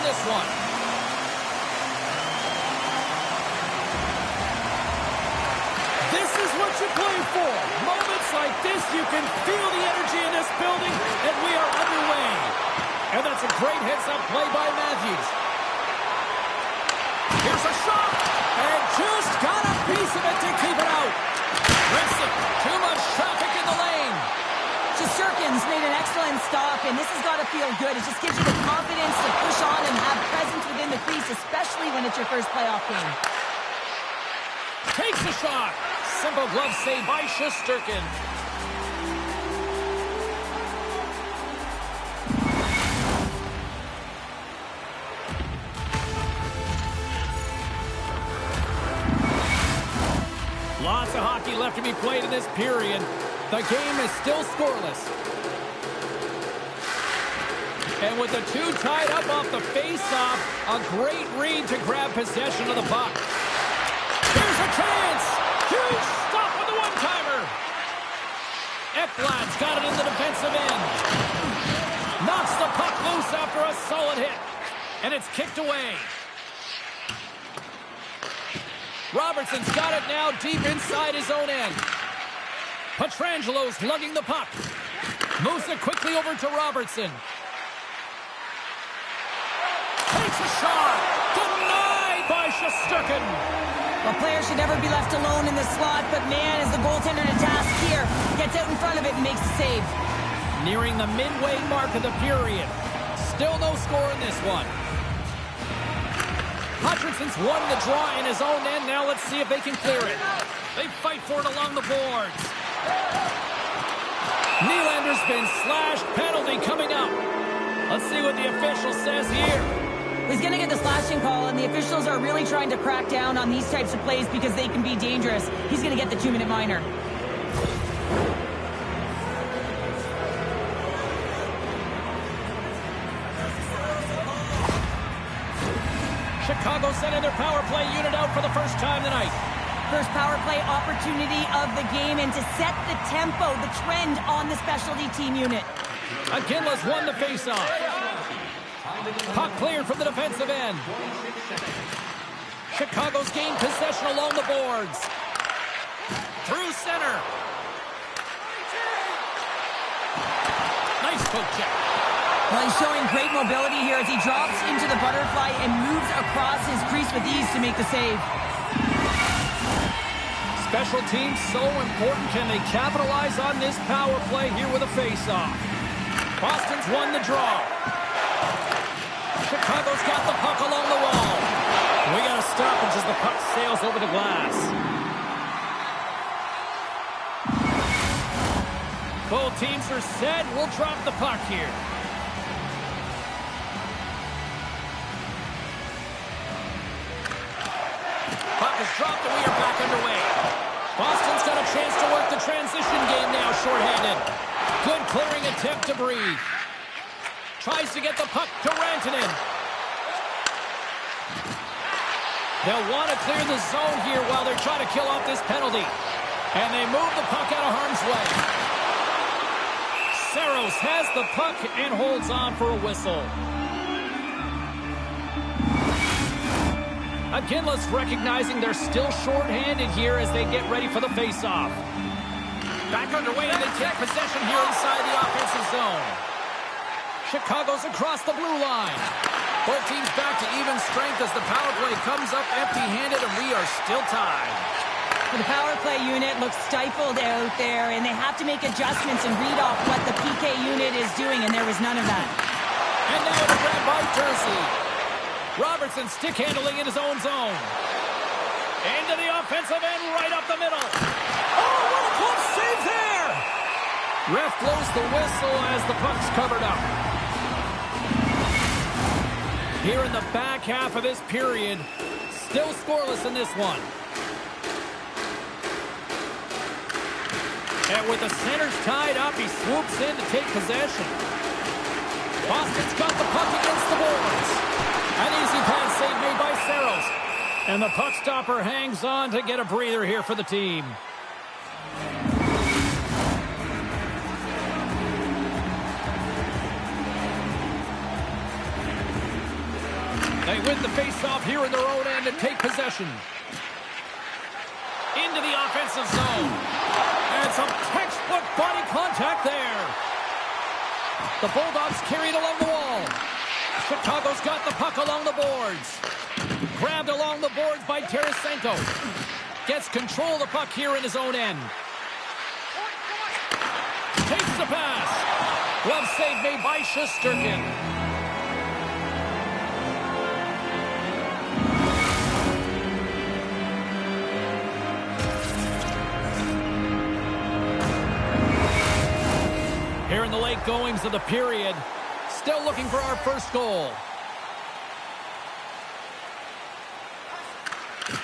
this one. This is what you play for. Moments like this, you can feel the energy in this building, and we are underway. And that's a great heads-up play by Matthews. Here's a shot, and just got a piece of it to keep it out. Too much traffic in the lane. Shesterkin's made an excellent stop, and this has got to feel good. It just gives you the confidence to push on and have presence within the crease, especially when it's your first playoff game. Takes a shot. Simple glove save by Shesterkin. Lots of hockey left to be played in this period. The game is still scoreless. And with the two tied up off the face-off, a great read to grab possession of the puck. Here's a chance! Huge stop with the one-timer! Ekblad's got it in the defensive end. Knocks the puck loose after a solid hit. And it's kicked away. Robertson's got it now deep inside his own end. Pietrangelo's lugging the puck. Moves it quickly over to Robertson. Takes a shot. Denied by Shesterkin. Well, players should never be left alone in the slot, but man, is the goaltender to task here. Gets out in front of it and makes the save. Nearing the midway mark of the period. Still no score in this one. Hutchinson's won the draw in his own end. Now let's see if they can clear it. They fight for it along the boards. Nylander's been slashed. Penalty coming up. Let's see what the official says here. He's going to get the slashing call, and the officials are really trying to crack down on these types of plays because they can be dangerous. He's going to get the 2-minute minor. Chicago sending their power play unit out for the first time tonight. First power play opportunity of the game, and to set the tempo, the trend on the specialty team unit. Aginla's won the faceoff. Puck cleared from the defensive end. Chicago's gained possession along the boards. Through center. Nice poke check. Well, he's showing great mobility here as he drops into the butterfly and moves across his crease with ease to make the save. Special teams so important. Can they capitalize on this power play here with a face-off? Boston's won the draw. Chicago's got the puck along the wall. We got to stop it as the puck sails over the glass. Both teams are set. We'll drop the puck here. Puck is dropped and we are back underway. Boston's got a chance to work the transition game now, shorthanded. Good clearing attempt to breathe. Tries to get the puck to Rantanen. They'll want to clear the zone here while they're trying to kill off this penalty. And they move the puck out of harm's way. Saros has the puck and holds on for a whistle. Aginla's recognizing they're still short-handed here as they get ready for the face-off. Back underway, and they take possession here inside the offensive zone. Chicago's across the blue line. Both teams back to even strength as the power play comes up empty-handed, and we are still tied. The power play unit looks stifled out there, and they have to make adjustments and read off what the PK unit is doing, and there was none of that. And now it's grabbed by Jersey. Robertson stick handling in his own zone. Into the offensive end, right up the middle. Oh, what a close save there! Ref blows the whistle as the puck's covered up. Here in the back half of this period, still scoreless in this one. And with the centers tied up, he swoops in to take possession. Boston's got the puck against the boards. An easy pass save made by Saros. And the puck stopper hangs on to get a breather here for the team. They win the faceoff here in their own end and take possession. Into the offensive zone. And some textbook body contact there. The Bulldogs carried along the wall. Chicago's got the puck along the boards. Grabbed along the boards by Tarasenko. Gets control of the puck here in his own end. Takes the pass. Glove save made by Shesterkin. Here in the late goings of the period, still looking for our first goal.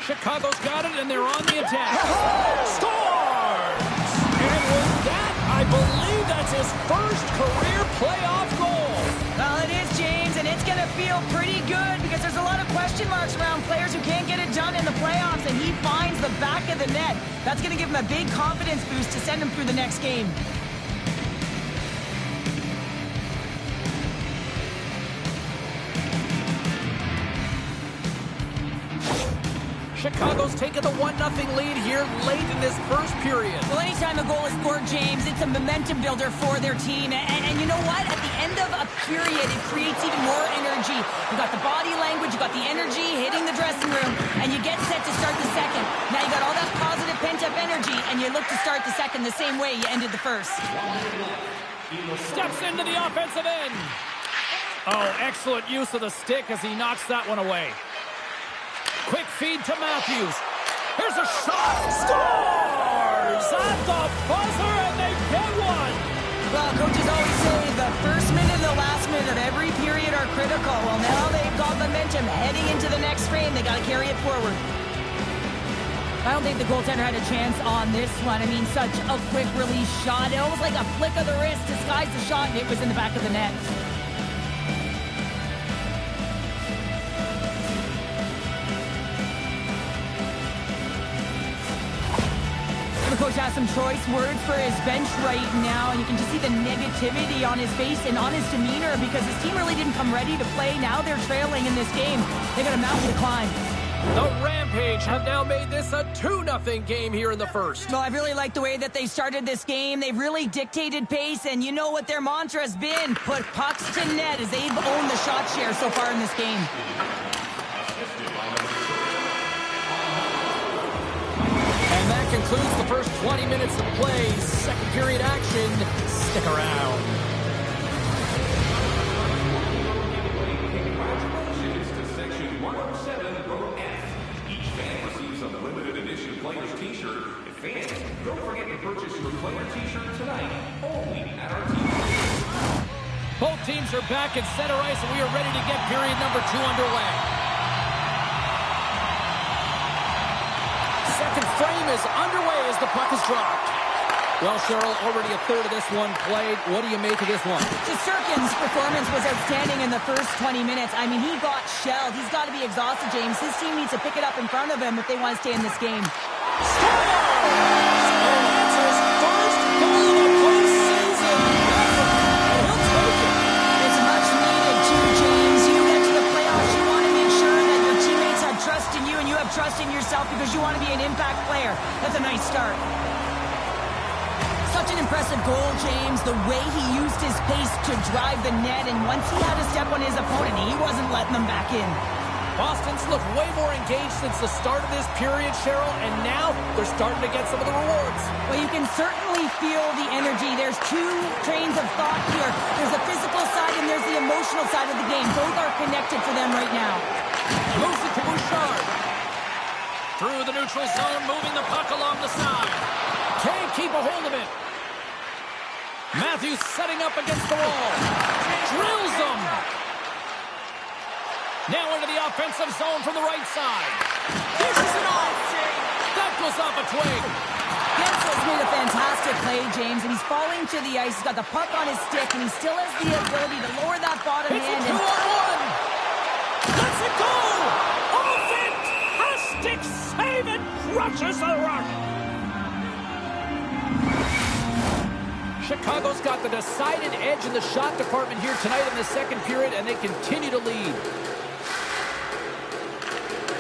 Chicago's got it, and they're on the attack. Scores! And with that, I believe that's his first career playoff goal. Well, it is, James, and it's going to feel pretty good because there's a lot of question marks around players who can't get it done in the playoffs, and he finds the back of the net. That's going to give him a big confidence boost to send him through the next game. Chicago's taken the 1-0 lead here late in this first period. Well, anytime a goal is scored, James, it's a momentum builder for their team. And you know what? At the end of a period, it creates even more energy. You got the body language, you got the energy hitting the dressing room, and you get set to start the second. Now you got all that positive pent-up energy, and you look to start the second the same way you ended the first. Steps into the offensive end. Oh, excellent use of the stick as he knocks that one away. Quick feed to Matthews. Here's a shot. Scores! At the buzzer, and they get one. Well, coaches always say the first minute and the last minute of every period are critical. Well, now they've got momentum heading into the next frame. They got to carry it forward. I don't think the goaltender had a chance on this one. I mean, such a quick release shot. It almost like a flick of the wrist disguised the shot, and it was in the back of the net. The coach has some choice words for his bench right now, and you can just see the negativity on his face and on his demeanor because his team really didn't come ready to play. Now they're trailing in this game. They got a mountain to climb. The Rampage have now made this a 2-0 game here in the first. Well, I really like the way that they started this game. They've really dictated pace, and you know what their mantra has been. Put pucks to net as they've owned the shot share so far in this game. And that concludes the first 20 minutes of play. Second period action. Stick around. Congratulations to Section 107, Row F. Each fan receives a limited edition player's t-shirt. And fans, don't forget to purchase your player t-shirt tonight, only at our team. Both teams are back at center ice, and we are ready to get period number 2 underway. Second frame is underway as the puck is dropped. Well, Cheryl, already a third of this one played. What do you make of this one? Shesterkin's performance was outstanding in the first 20 minutes. I mean, he got shelled. He's got to be exhausted, James. His team needs to pick it up in front of him if they want to stay in this game. Scores! And that's his first goal of the postseason. He'll take it. It's much needed too, James. You get to the playoffs, you want to make sure that your teammates have trust in you and you have trust in yourself because you want to be an impact player. That's a nice start. Such an impressive goal, James. The way he used his pace to drive the net, and once he had a step on his opponent, he wasn't letting them back in. Boston's looked way more engaged since the start of this period, Cheryl, and now they're starting to get some of the rewards. Well, you can certainly feel the energy. There's two trains of thought here. There's the physical side and there's the emotional side of the game. Both are connected for them right now. Moves it to Bouchard. Through the neutral zone, moving the puck along the side. Can't keep a hold of it. Matthews setting up against the wall. Drills them. Now into the offensive zone from the right side. Dishes it off. That goes off a twig. Gensel's made a fantastic play, James, and he's falling to the ice. He's got the puck on his stick, and he still has the ability to lower that bottom It's hand. a 2-on-1. Let's it go. A fantastic save. It crushes the rock. Chicago's got the decided edge in the shot department here tonight in the second period, and they continue to lead.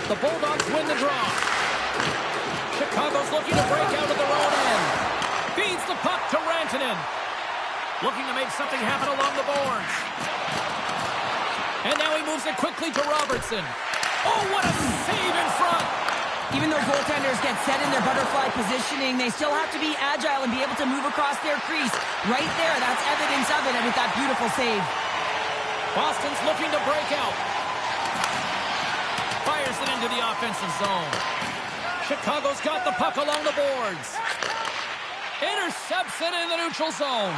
The Bulldogs win the draw. Chicago's looking to break out of their own end. Feeds the puck to Rantanen. Looking to make something happen along the boards. And now he moves it quickly to Robertson. Oh, what a save in front. Even though goaltenders get set in their butterfly positioning, they still have to be agile and be able to move across their crease. Right there, that's evidence of it, and with that beautiful save. Boston's looking to break out. Fires it into the offensive zone. Chicago's got the puck along the boards. Intercepts it in the neutral zone.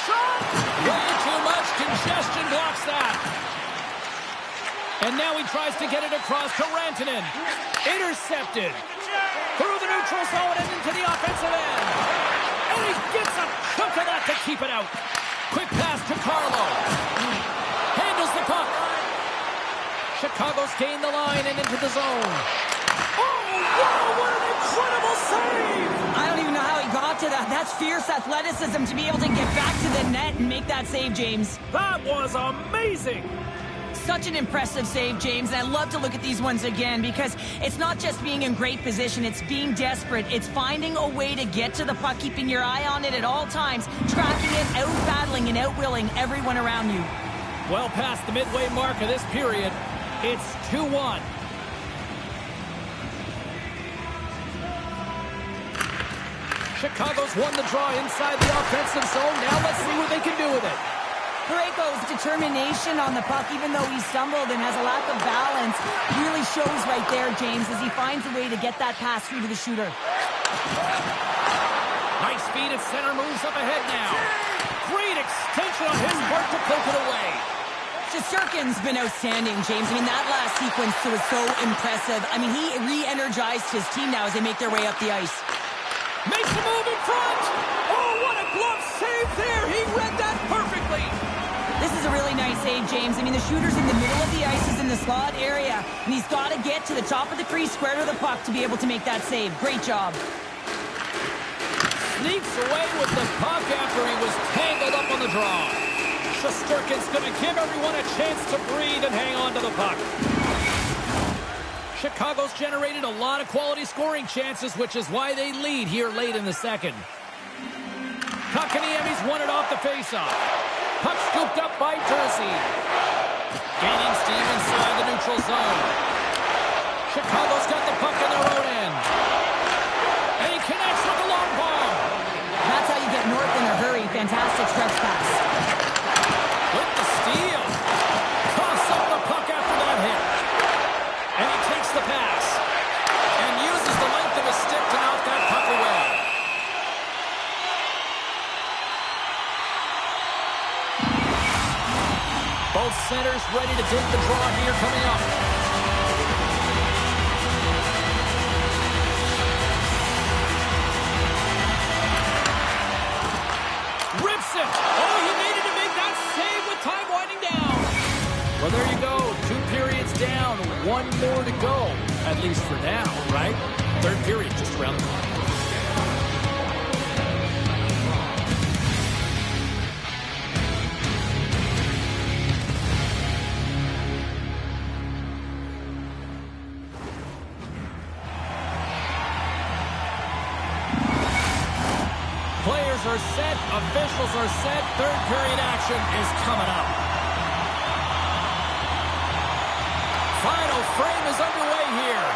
Shot! Way too much congestion blocks that. And now he tries to get it across to Rantanen. Intercepted. Through the neutral zone and into the offensive end. And he gets a chunk of that to keep it out. Quick pass to Carlo. Handles the puck. Chicago's gained the line and into the zone. Oh, wow, what an incredible save! I don't even know how he got to that. That's fierce athleticism to be able to get back to the net and make that save, James. That was amazing! Such an impressive save, James, and I love to look at these ones again because it's not just being in great position, it's being desperate. It's finding a way to get to the puck, keeping your eye on it at all times, tracking it, out-battling and out-willing everyone around you. Well past the midway mark of this period, it's 2-1. Chicago's won the draw inside the offensive zone. Now let's see what they can do with it. Parayko's determination on the puck, even though he stumbled and has a lack of balance, really shows right there, James, as he finds a way to get that pass through to the shooter. Nice feed at center, moves up ahead now. Great extension on his part to poke it away. Shesterkin's been outstanding, James. I mean, that last sequence was so impressive. I mean, he re-energized his team now as they make their way up the ice. Makes a move in front. Oh, what a glove save there. He read that perfectly. This is a really nice save, James. I mean, the shooter's in the middle of the ice, he's in the slot area, and he's got to get to the top of the crease, square to the puck to be able to make that save. Great job. Sneaks away with the puck after he was tangled up on the draw. Shesterkin's going to give everyone a chance to breathe and hang on to the puck. Chicago's generated a lot of quality scoring chances, which is why they lead here late in the second. Kotkaniemi's won it off the faceoff. Puck scooped up by Jersey. Gaining steam inside the neutral zone. Chicago's got the puck in their own end. And he connects with the long ball. That's how you get north in a hurry. Fantastic stretch pass. With the steal. Toss up the puck after that hit. And he takes the pass. And uses the length of his stick to knock that puck away. Both centers ready to take the draw here coming up. Rips it. Oh, he needed to make that save with time winding down. Well, there you go. 2 periods down. 1 more to go. At least for now, right? Third period just around the corner. Players are set, officials are set, third period action is coming up. Final frame is underway here.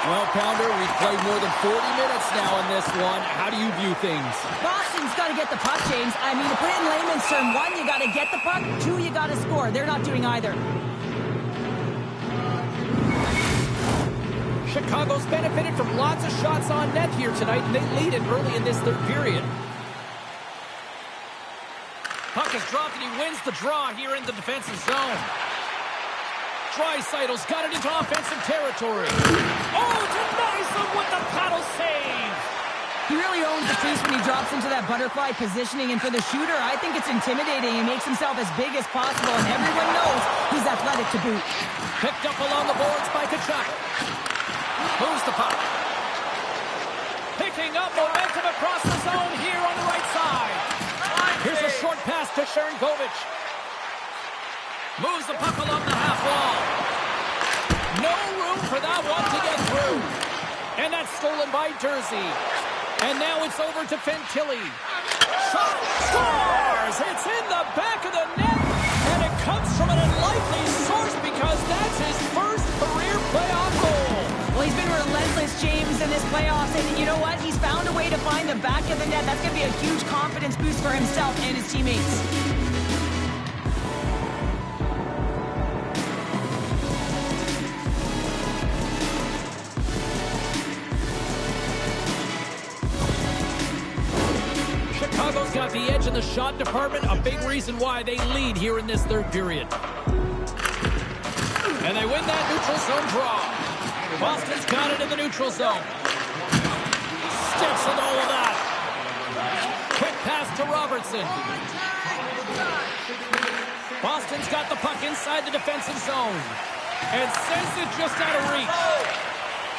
Well, Pounder, we've played more than 40 minutes now in this one. How do you view things? Boston's got to get the puck, James. I mean, to put it in layman's term, 1, you got to get the puck, 2, you got to score. They're not doing either. Chicago's benefited from lots of shots on net here tonight, and they lead it early in this third period. Puck is dropped, and he wins the draw here in the defensive zone. Draisaitl's got it into offensive territory. Oh, denies him with the paddle save. He really owns the crease when he drops into that butterfly positioning, and for the shooter, I think it's intimidating. He makes himself as big as possible, and everyone knows he's athletic to boot. Picked up along the boards by Tkachuk. Moves the puck. Picking up momentum across the zone here on the right side. Here's a short pass to Sharangovich. Moves the puck along the half wall. No room for that one to get through. And that's stolen by Jersey. And now it's over to Fantilli. Shot scores! It's in the back of the net. And it comes from an unlikely source because that's his first career playoff goal. Well, he's been relentless, James, in this playoffs, and you know what? He's found a way to find the back of the net. That's going to be a huge confidence boost for himself and his teammates. Chicago's got the edge in the shot department, a big reason why they lead here in this third period. And they win that neutral zone draw. Boston's got it in the neutral zone. Sticks with all of that. Quick pass to Robertson. Boston's got the puck inside the defensive zone. And sends it just out of reach.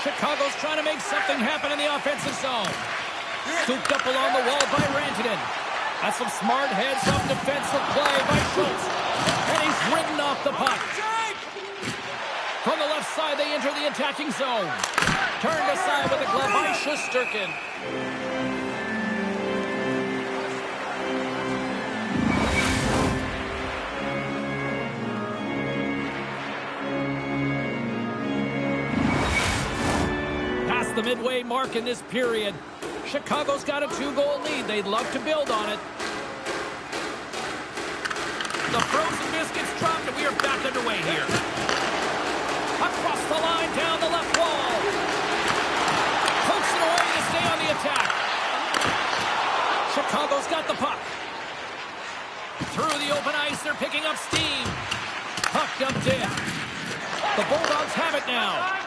Chicago's trying to make something happen in the offensive zone. Scooped up along the wall by Rantanen. That's some smart heads-up defensive play by Schultz. And he's ridden off the puck. From the left side, they enter the attacking zone. Turned aside with a glove by Shesterkin. Past the midway mark in this period. Chicago's got a 2-goal lead. They'd love to build on it. The frozen biscuits dropped, and we are back underway here. Across the line, down the left wall. Pokes it away to stay on the attack. Chicago's got the puck. Through the open ice, they're picking up steam. Puck dumped in. The Bulldogs have it now.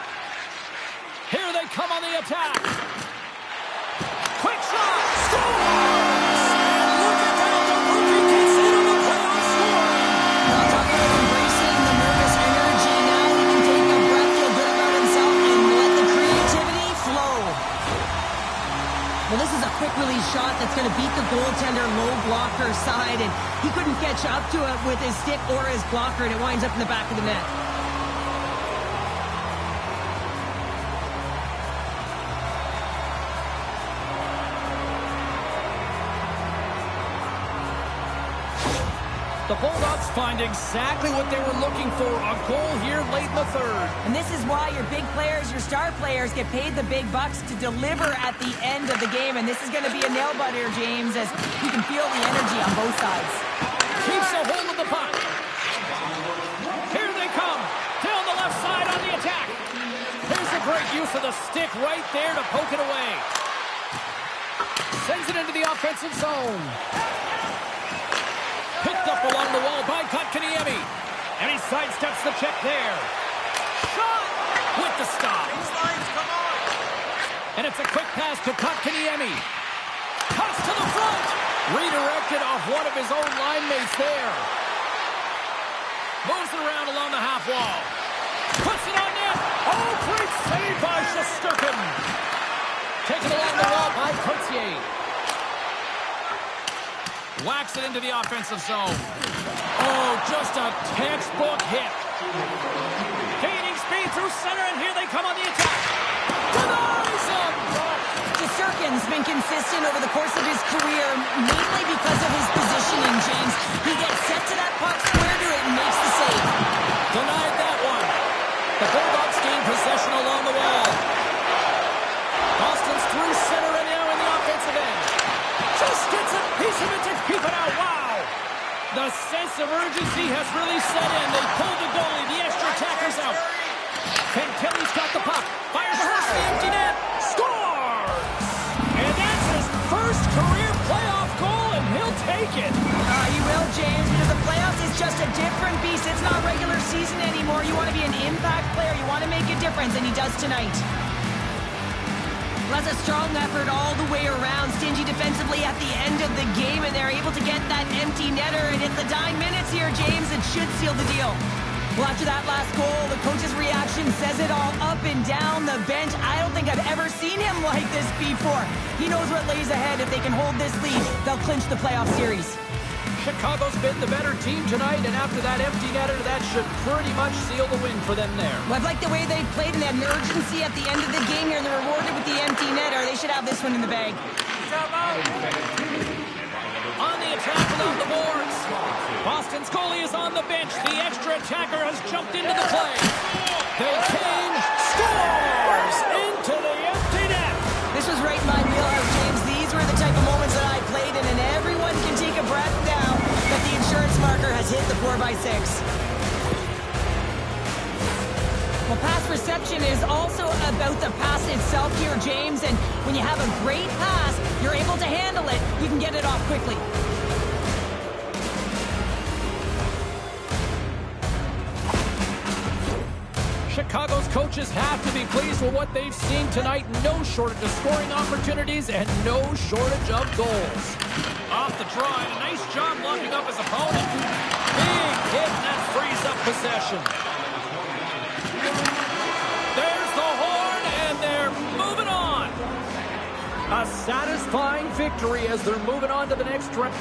Here they come on the attack. Quick shot! Scores! And look at that! The rookie gets in on the playoff scoring! Well, talk about embracing the nervous energy. Now he can take a breath, feel good about himself, and let the creativity flow. Well, this is a quick release shot that's going to beat the goaltender low blocker side, and he couldn't catch up to it with his stick or his blocker, and it winds up in the back of the net. The Bulldogs find exactly what they were looking for, a goal here late in the third. And this is why your big players, your star players, get paid the big bucks to deliver at the end of the game. And this is going to be a nail-biter, James, as you can feel the energy on both sides. Keeps a hold of the puck. Here they come. Down the left side on the attack. Here's a great use of the stick right there to poke it away. Sends it into the offensive zone. Picked up along the wall by Kotkaniemi. And he sidesteps the check there. Shot with the stop. And it's a quick pass to Kotkaniemi. Cuts to the front. Redirected off one of his own line mates there. Moves it around along the half wall. Puts it on net. Oh, great save by Shesterkin. Taken along the wall by Coutier. Whacks it into the offensive zone. Oh, just a textbook hit. Gaining speed through center, and here they come on the attack. Denies him! Shesterkin's been consistent over the course of his career, mainly because of his positioning, James. He gets set to that puck, square to it, and makes the save. Denied that one. The Bulldogs gain possession along the wall. Boston's through center and now in the offensive end. Just gets a piece of it to keep it out. Wow! The sense of urgency has really set in. They pulled the goalie. The extra attacker's out. Fantilli's got the puck. Fires across the empty net. Scores! And that's his first career playoff goal, and he'll take it. He will, James, because the playoffs is just a different beast. It's not regular season anymore. You want to be an impact player. You want to make a difference, and he does tonight. That's a strong effort all the way around. Stingy defensively at the end of the game, and they're able to get that empty netter. And it's the dying minutes here, James. It should seal the deal. Well, after that last goal, the coach's reaction says it all. Up and down the bench. I don't think I've ever seen him like this before. He knows what lays ahead. If they can hold this lead, they'll clinch the playoff series. Chicago's been the better team tonight, and after that empty netter, that should pretty much seal the win for them there. Well, I've liked the way they played and had an urgency at the end of the game here. They're rewarded with the empty netter. They should have this one in the bag. On the attack without the boards. Boston's goalie is on the bench. The extra attacker has jumped into the play. They change. Scores! score by 6. Well, pass reception is also about the pass itself here, James. And when you have a great pass, you're able to handle it. You can get it off quickly. Chicago's coaches have to be pleased with what they've seen tonight. No shortage of scoring opportunities and no shortage of goals. Off the draw, and a nice job locking up his opponent. Big hit, and that frees up possession. There's the horn, and they're moving on. A satisfying victory as they're moving on to the next round.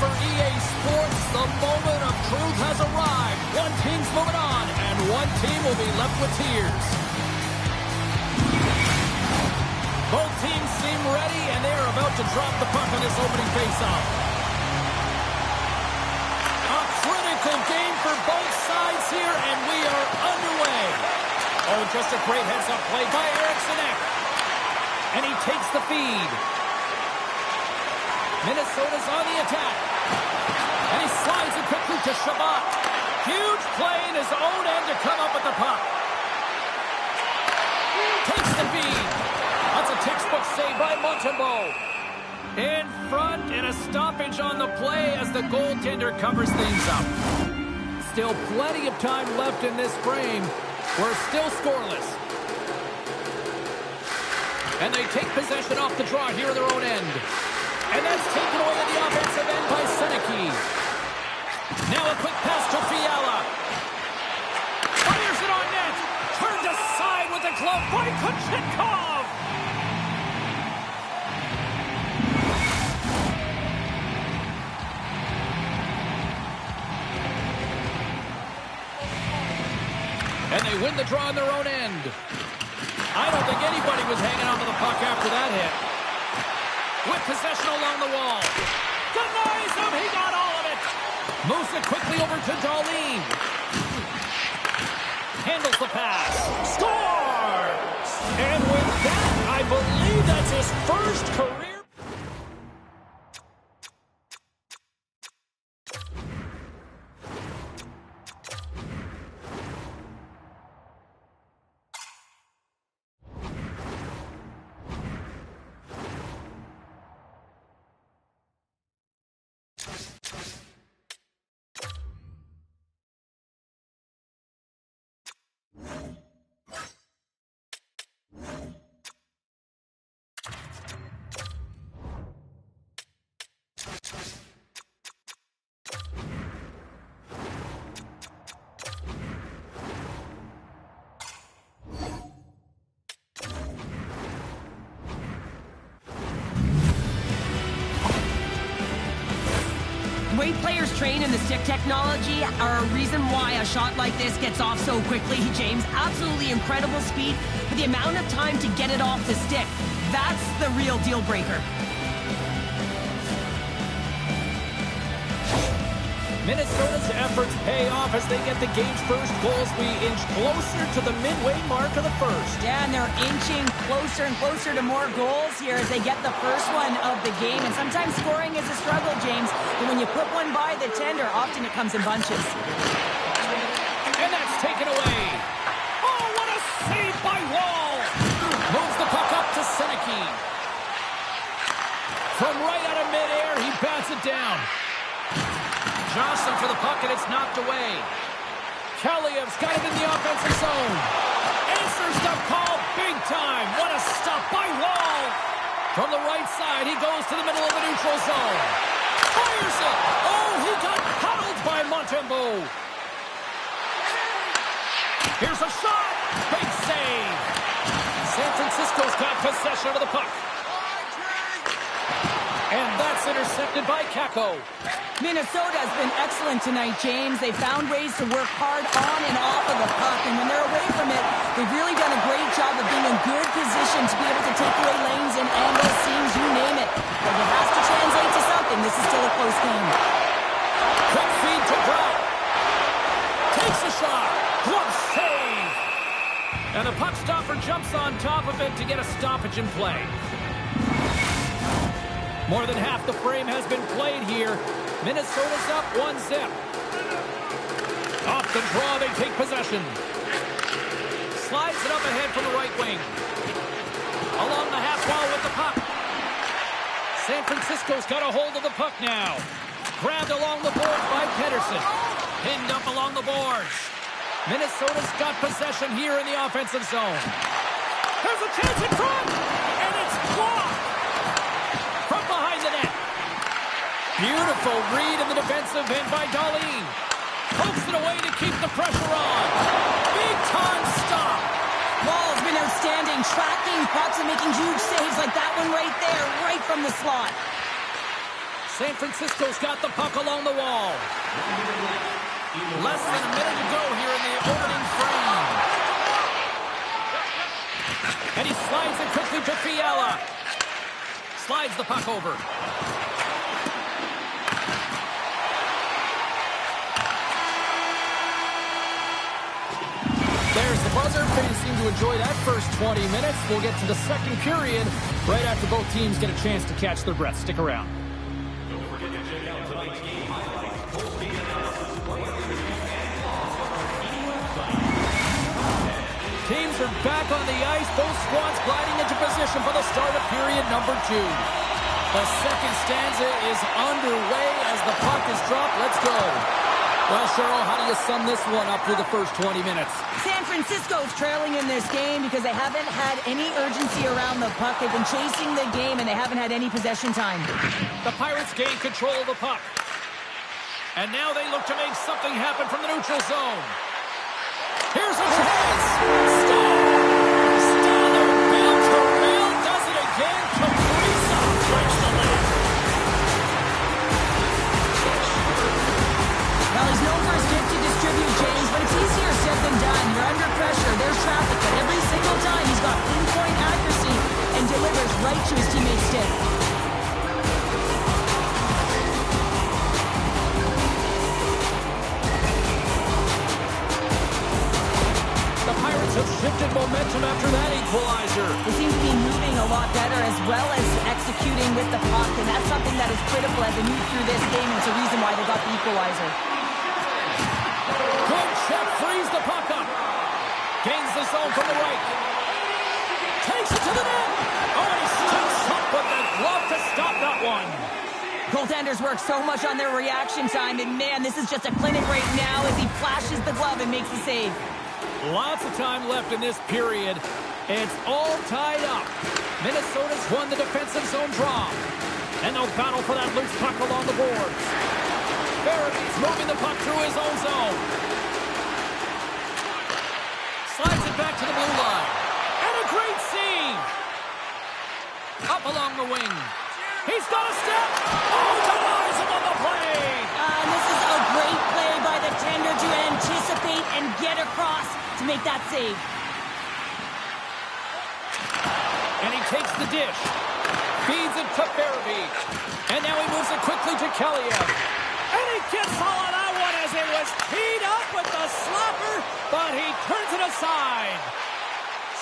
For EA Sports, the moment of truth has arrived. One team's moving on, and one team will be left with tears. Both teams seem ready, and they are about to drop the puck on this opening faceoff. A critical game for both sides here, and we are underway. Oh, just a great heads-up play by Eriksson. And he takes the feed. Minnesota's on the attack. Slides it quickly to Shabbat. Huge play in his own end to come up with the puck. Takes the feed. That's a textbook save by Montembeault. In front, and a stoppage on the play as the goaltender covers things up. Still plenty of time left in this frame. We're still scoreless. And they take possession off the draw here in their own end. And that's taken away at the offensive end by Seneke. Now a quick pass to Fiala. Fires it on net. Turned aside with a glove by Kochetkov. And they win the draw in their own end. I don't think anybody was hanging on to the puck after that hit. With possession along the wall. Denies him. He got all of it. Moves it quickly over to Darlene. Handles the pass. Scores! And with that, I believe that's his first career. The way players train in the stick technology are a reason why a shot like this gets off so quickly, James. Absolutely incredible speed, but the amount of time to get it off the stick, that's the real deal breaker. Minnesota's efforts pay off as they get the game's first goals. We inch closer to the midway mark of the first. Yeah, and they're inching closer and closer to more goals here as they get the first one of the game. And sometimes scoring is a struggle, James. But when you put one by the tender, often it comes in bunches. And that's taken away. Oh, what a save by Wall. Moves the puck up to Seneke. From right out of midair, he bats it down. Johnson for the puck, and it's knocked away. Kaliev's got it in the offensive zone. Answers the call big time. What a stop by Wall. From the right side, he goes to the middle of the neutral zone. Fires it. Oh, he got paddled by Montembeault. Here's a shot. Big save. San Francisco's got possession of the puck. And that's intercepted by Kakko. Minnesota's been excellent tonight, James. They found ways to work hard on and off of the puck, and when they're away from it, they've really done a great job of being in good position to be able to take away lanes and angles, seams, you name it. But it has to translate to something. This is still a close game. Quick feed to Brown. Takes a shot. Glove save. And the puck stopper jumps on top of it to get a stoppage in play. More than half the frame has been played here. Minnesota's up 1-0. Off the draw, they take possession. Slides it up ahead from the right wing. Along the half wall with the puck. San Francisco's got a hold of the puck now. Grabbed along the boards by Pedersen. Pinned up along the boards. Minnesota's got possession here in the offensive zone. There's a chance in front, and it's blocked. From behind the net. Beautiful read in the defensive end by Darlene. Pokes it away to keep the pressure on. Big time stop. Wall's been outstanding, tracking pucks and making huge saves like that one right there, right from the slot. San Francisco's got the puck along the wall. Less than a minute to go here in the opening frame. And he slides it quickly to Fiala. Slides the puck over. There's the buzzer. Fans seem to enjoy that first 20 minutes. We'll get to the second period right after both teams get a chance to catch their breath. Stick around. Don't forget to check out tonight's game highlights. ushered back on the ice. Both squads gliding into position for the start of period number 2. The second stanza is underway as the puck is dropped. Let's go. Well, Cheryl, how do you sum this one up through the first 20 minutes? San Francisco's trailing in this game because they haven't had any urgency around the puck. They've been chasing the game, and they haven't had any possession time. The Pirates gain control of the puck. And now they look to make something happen from the neutral zone. Here's a chance. Stoller. Bill Terrell does it again. Kaprizov breaks the lead. Well, he's known for his gift to distribute, James, but it's easier said than done. You're under pressure. There's traffic, but every single time he's got pinpoint accuracy and delivers right to his teammate's stick. The Pirates have shifted momentum after that equalizer. They seem to be moving a lot better as well as executing with the puck, and that's something that is critical as they move through this game, and it's a reason why they got the equalizer. Good check, frees the puck up. Gains the zone from the right. Takes it to the net. Oh, he sticks up with the glove to stop that one. Goaltenders work so much on their reaction time, and man, this is just a clinic right now as he flashes the glove and makes the save. Lots of time left in this period. It's all tied up. Minnesota's won the defensive zone draw. And they'll battle for that loose puck along the boards. Barabie's moving the puck through his own zone. Slides it back to the blue line. And a great save. Up along the wing. He's got a step. Oh, denies him on the play. And this is a great play by the tender to anticipate and get across to make that save. And he takes the dish. Feeds it to Farabee. And now he moves it quickly to Kaliev. And he gets all of that one as it was teed up with the slapper, but he turns it aside.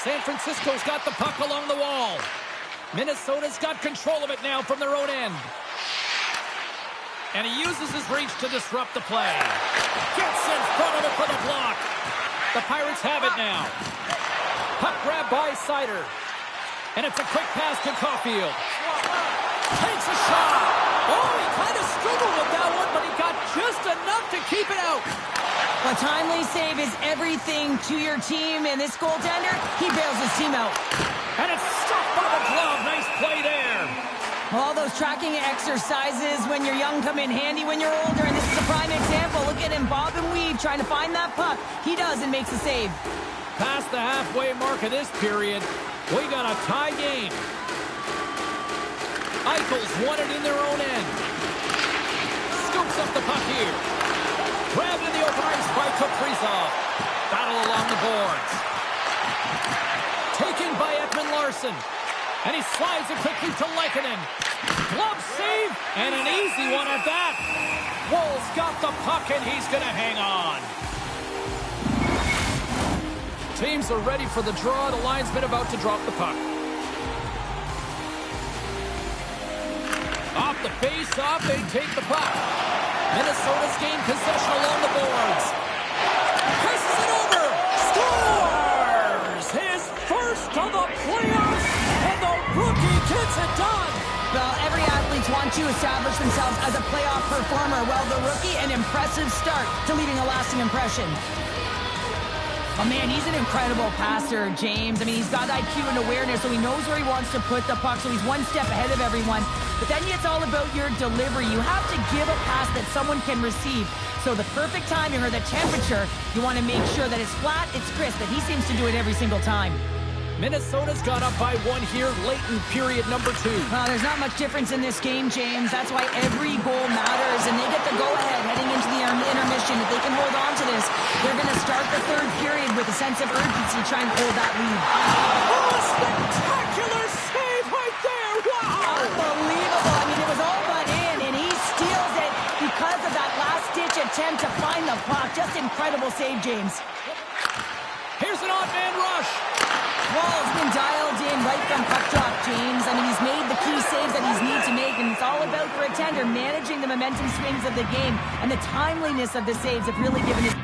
San Francisco's got the puck along the wall. Minnesota's got control of it now from their own end. And he uses his reach to disrupt the play. Gets in front of it for the block. The Pirates have it now. Puck grab by Sider. And it's a quick pass to Caulfield. Takes a shot. Oh, he kind of struggled with that one, but he got just enough to keep it out. A timely save is everything to your team, and this goaltender, he bails his team out. And it's stuffed by the glove. Nice play there. All those tracking exercises when you're young come in handy when you're older, and this is a prime example. Look at him bob and weave trying to find that puck. He does and makes the save. Past the halfway mark of this period, we got a tie game. Eichel's won it in their own end. Scoops up the puck here. Grabbed in the open ice by Kaprizov. Battle along the boards. Taken by Ekman Larson. And he slides it quickly to Lehkonen. Glove save, and an easy one at that. Wohl's got the puck, and he's going to hang on. Teams are ready for the draw. The linesman about to drop the puck. Off the face-off, they take the puck. Minnesota's gained possession along the boards. Presses it over. Scores! His first of the playoffs, and the rookie gets it done. Well, every athlete wants to establish themselves as a playoff performer. Well, the rookie, an impressive start to leaving a lasting impression. Oh, man, he's an incredible passer, James. I mean, he's got IQ and awareness, so he knows where he wants to put the puck, so he's one step ahead of everyone. But then it's all about your delivery. You have to give a pass that someone can receive. So the perfect timing or the temperature, you want to make sure that it's flat, it's crisp, but he seems to do it every single time. Minnesota's got up by one here late in period number 2. Well, there's not much difference in this game, James. That's why every goal matters, and they get the go-ahead heading into the intermission. If they can hold on to this, they're going to start the third period with a sense of urgency, try and hold that lead. Oh, a spectacular save right there! Wow! Unbelievable. I mean, it was all but in, and he steals it because of that last-ditch attempt to find the puck. Just incredible save, James. Here's an odd man rush. Wall's been dialed in right from puck drop, James. I mean, he's made the key saves that he's need to make, and it's all about for a tender managing the momentum swings of the game, and the timeliness of the saves have really given his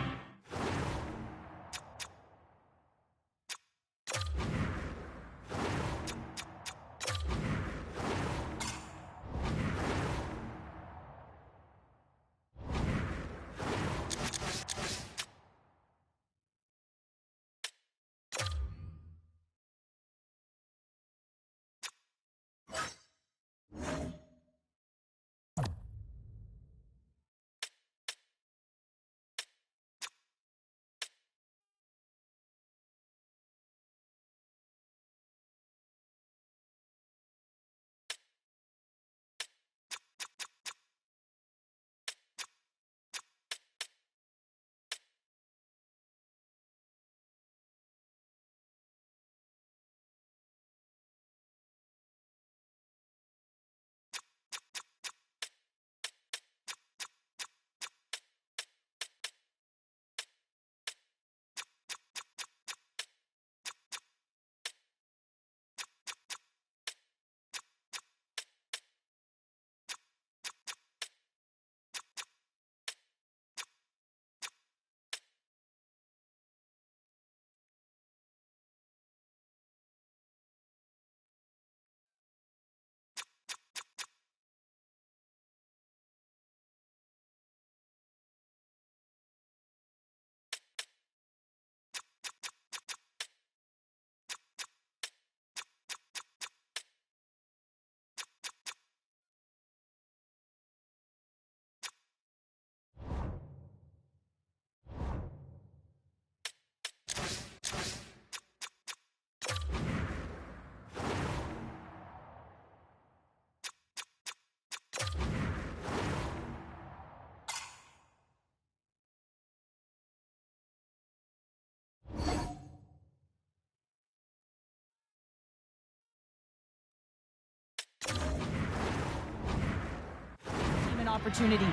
opportunity.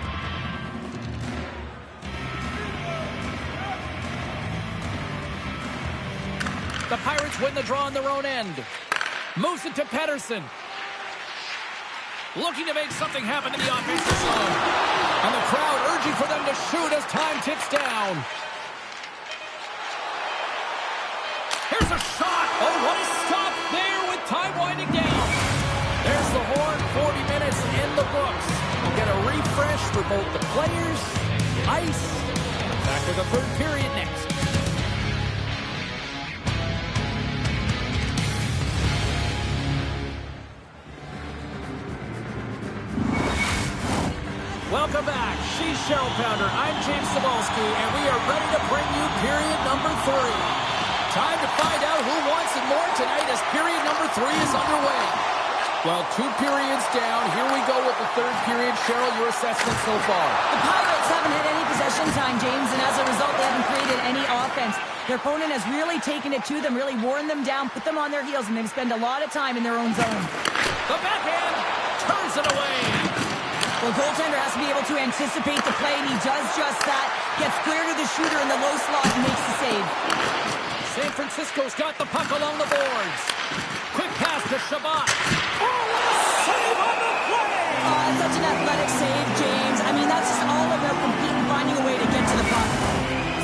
The Pirates win the draw on their own end. Moves it to Pedersen. Looking to make something happen in the offensive zone. And the crowd urging for them to shoot as time ticks down. Here's a shot. Oh, what a stop there with time winding down. There's the horn. 40 minutes in the books. We'll get a refresh for both the players, the ice. Back to the third period next. Welcome back. She's Cheryl Pounder. I'm James Cebulski, and we are ready to bring you period number 3. Time to find out who wants it more tonight as period number 3 is underway. Well, 2 periods down. Here we go with the third period. Cheryl, your assessment so far? The Pirates haven't had any possession time, James, and as a result, they haven't created any offense. Their opponent has really taken it to them, really worn them down, put them on their heels, and they've spent a lot of time in their own zone. The backhand turns it away. Well, the goaltender has to be able to anticipate the play, and he does just that. Gets clear to the shooter in the low slot and makes the save. San Francisco's got the puck along the boards. Quick pass to Shabbat. Oh, what a save on the play! Such an athletic save, James. I mean, that's just all about competing, finding a way to get to the puck.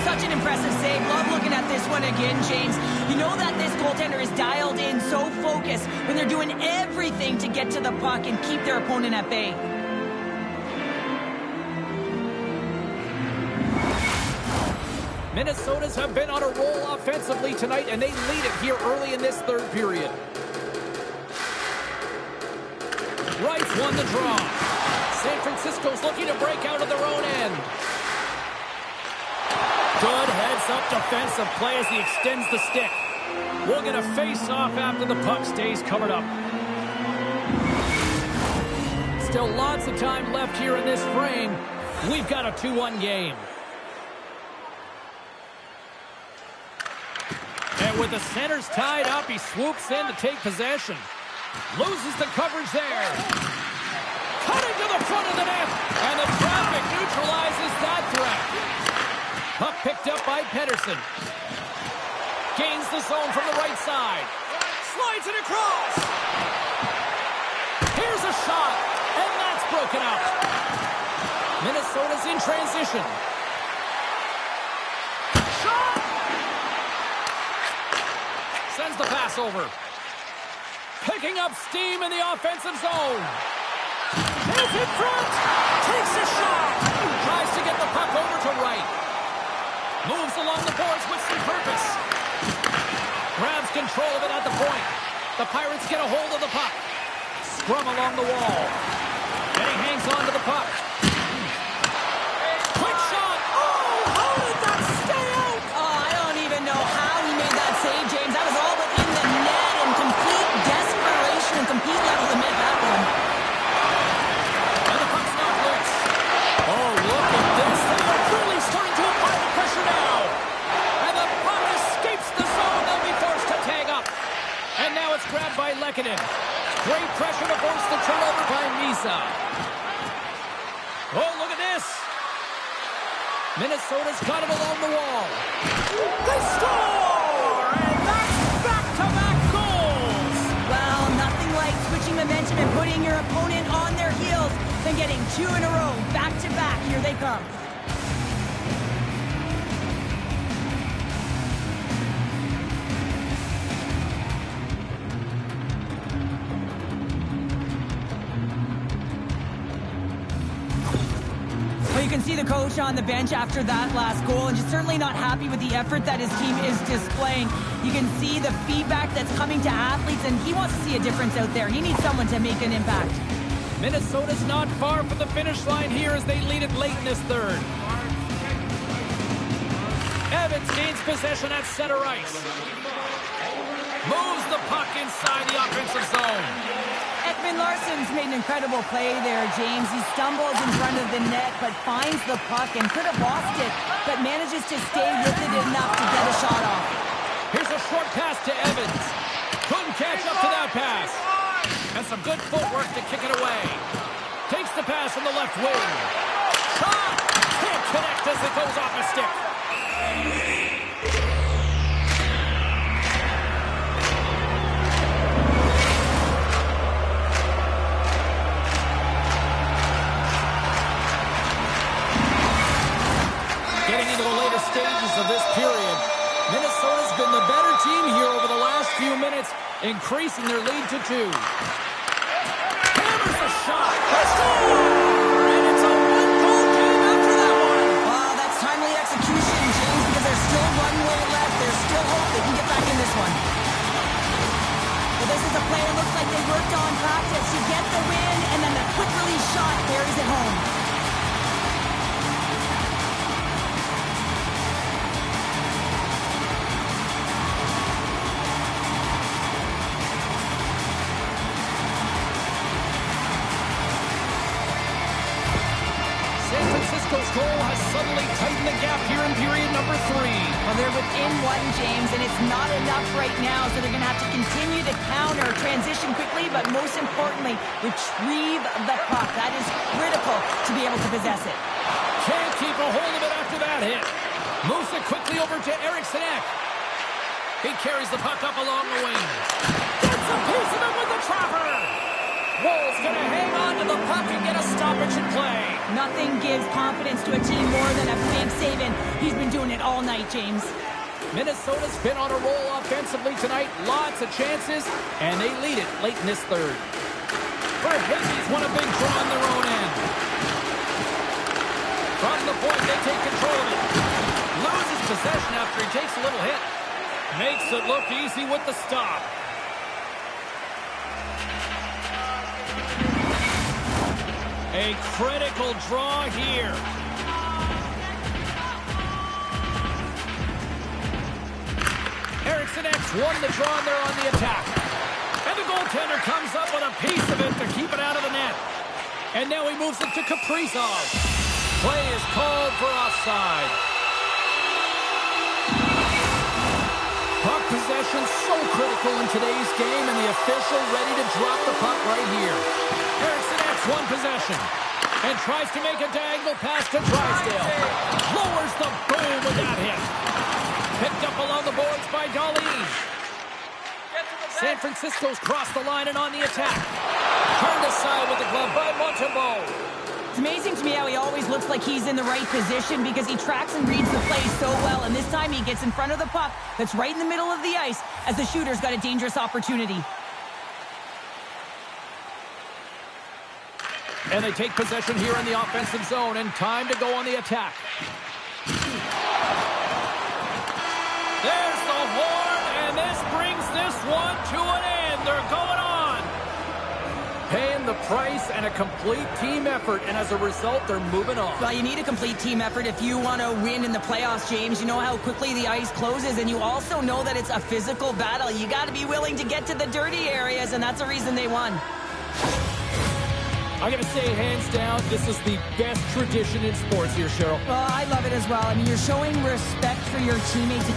Such an impressive save. Love looking at this one again, James. You know that this goaltender is dialed in, so focused when they're doing everything to get to the puck and keep their opponent at bay. Minnesota's have been on a roll offensively tonight, and they lead it here early in this third period. Wright won the draw. San Francisco's looking to break out of their own end. Good heads-up defensive play as he extends the stick. We'll get a face-off after the puck stays covered up. Still lots of time left here in this frame. We've got a 2-1 game. And with the centers tied up, he swoops in to take possession. Loses the coverage there. Cutting to the front of the net. And the traffic neutralizes that threat. Puck picked up by Pedersen. Gains the zone from the right side. Slides it across. Here's a shot. And that's broken out. Minnesota's in transition. Sends the pass over. Picking up steam in the offensive zone. Is in front. Takes a shot. Tries to get the puck over to Wright. Moves along the boards with some purpose. Grabs control of it at the point. The Pirates get a hold of the puck. Scrum along the wall. And he hangs on to the puck. Quick shot. Oh, how did that stay out? Oh, I don't even know how he made that save, James. That was all but in the net and complete desperation and complete level to make that one. And the puck's not loose. Oh, look at this. They are really starting to apply the pressure now. And the puck escapes the zone. They'll be forced to tag up. And now it's grabbed by Lehkonen. Great pressure to force the turnover by Misa. Oh, look at this. Minnesota's got it along the wall. They score! And that's back-to-back goals! Well, nothing like switching momentum and putting your opponent on their heels than getting 2 in a row, back-to-back. Here they come. Well, you can see the coach on the bench after that last goal, and just certainly not happy with the effort that his team is displaying. You can see the feedback that's coming to athletes, and he wants to see a difference out there. He needs someone to make an impact. Minnesota's not far from the finish line here as they lead it late in this third. Evans gains possession at center ice. Moves the puck inside the offensive zone. Ekman Larsson's made an incredible play there, James. He stumbles in front of the net, but finds the puck and could have lost it, but manages to stay with it enough to get a shot off. Here's a short pass to Evans. Couldn't catch up to that pass. And some good footwork to kick it away. Takes the the pass from the left wing. Shot! Can't connect as it goes off a stick. Getting into the later stages of this period, Minnesota's been the better team here over the last few minutes, increasing their lead to 2. Hammers a shot. Score! And it's a one-goal game after that one. Wow, that's timely execution, James, because there's still runway left. There's still hope they can get back in this one. Well, this is a play that looks like they worked on practice to get the win, and then the quick release shot carries it home. Francisco's goal has suddenly tightened the gap here in period number 3. Well, they're within 1, James, and it's not enough right now, so they're going to have to continue to counter, transition quickly, but most importantly, retrieve the puck. That is critical to be able to possess it. Can't keep a hold of it after that hit. Moves it quickly over to Eriksson Ek. He carries the puck up along the wing. Gets a piece of it with the trapper. Woll's going to hang on to the puck and get a stoppage in play. Nothing gives confidence to a team more than a big save, and he's been doing it all night, James. Minnesota's been on a roll offensively tonight. Lots of chances, and they lead it late in this third. Verhaeghe's won a big draw on their own end. From the point, they take control of it. Loses possession after he takes a little hit. Makes it look easy with the stop. A critical draw here. Eriksson Ek won the draw, and they're on the attack. And the goaltender comes up with a piece of it to keep it out of the net. And now he moves it to Kaprizov. Play is called for offside. Puck possession so critical in today's game, and the official ready to drop the puck right here. Eriksson Ek's won possession and tries to make a diagonal pass to Drysdale. Lowers the boom with that hit. Picked up along the boards by Dahlin. San Francisco's crossed the line and on the attack. Turned aside with the glove by Montembeault. It's amazing to me how he always looks like he's in the right position because he tracks and reads the play so well, and this time he gets in front of the puck that's right in the middle of the ice as the shooter's got a dangerous opportunity. And they take possession here in the offensive zone, and time to go on the attack. There's the horn, and this brings this one to an end. They're going on. Paying the price and a complete team effort, and as a result, they're moving on. Well, you need a complete team effort if you want to win in the playoffs, James. You know how quickly the ice closes, and you also know that it's a physical battle. You got to be willing to get to the dirty areas, and that's the reason they won. I'm going to say, hands down, this is the best tradition in sports here, Cheryl. Well, I love it as well. I mean, you're showing respect for your teammates.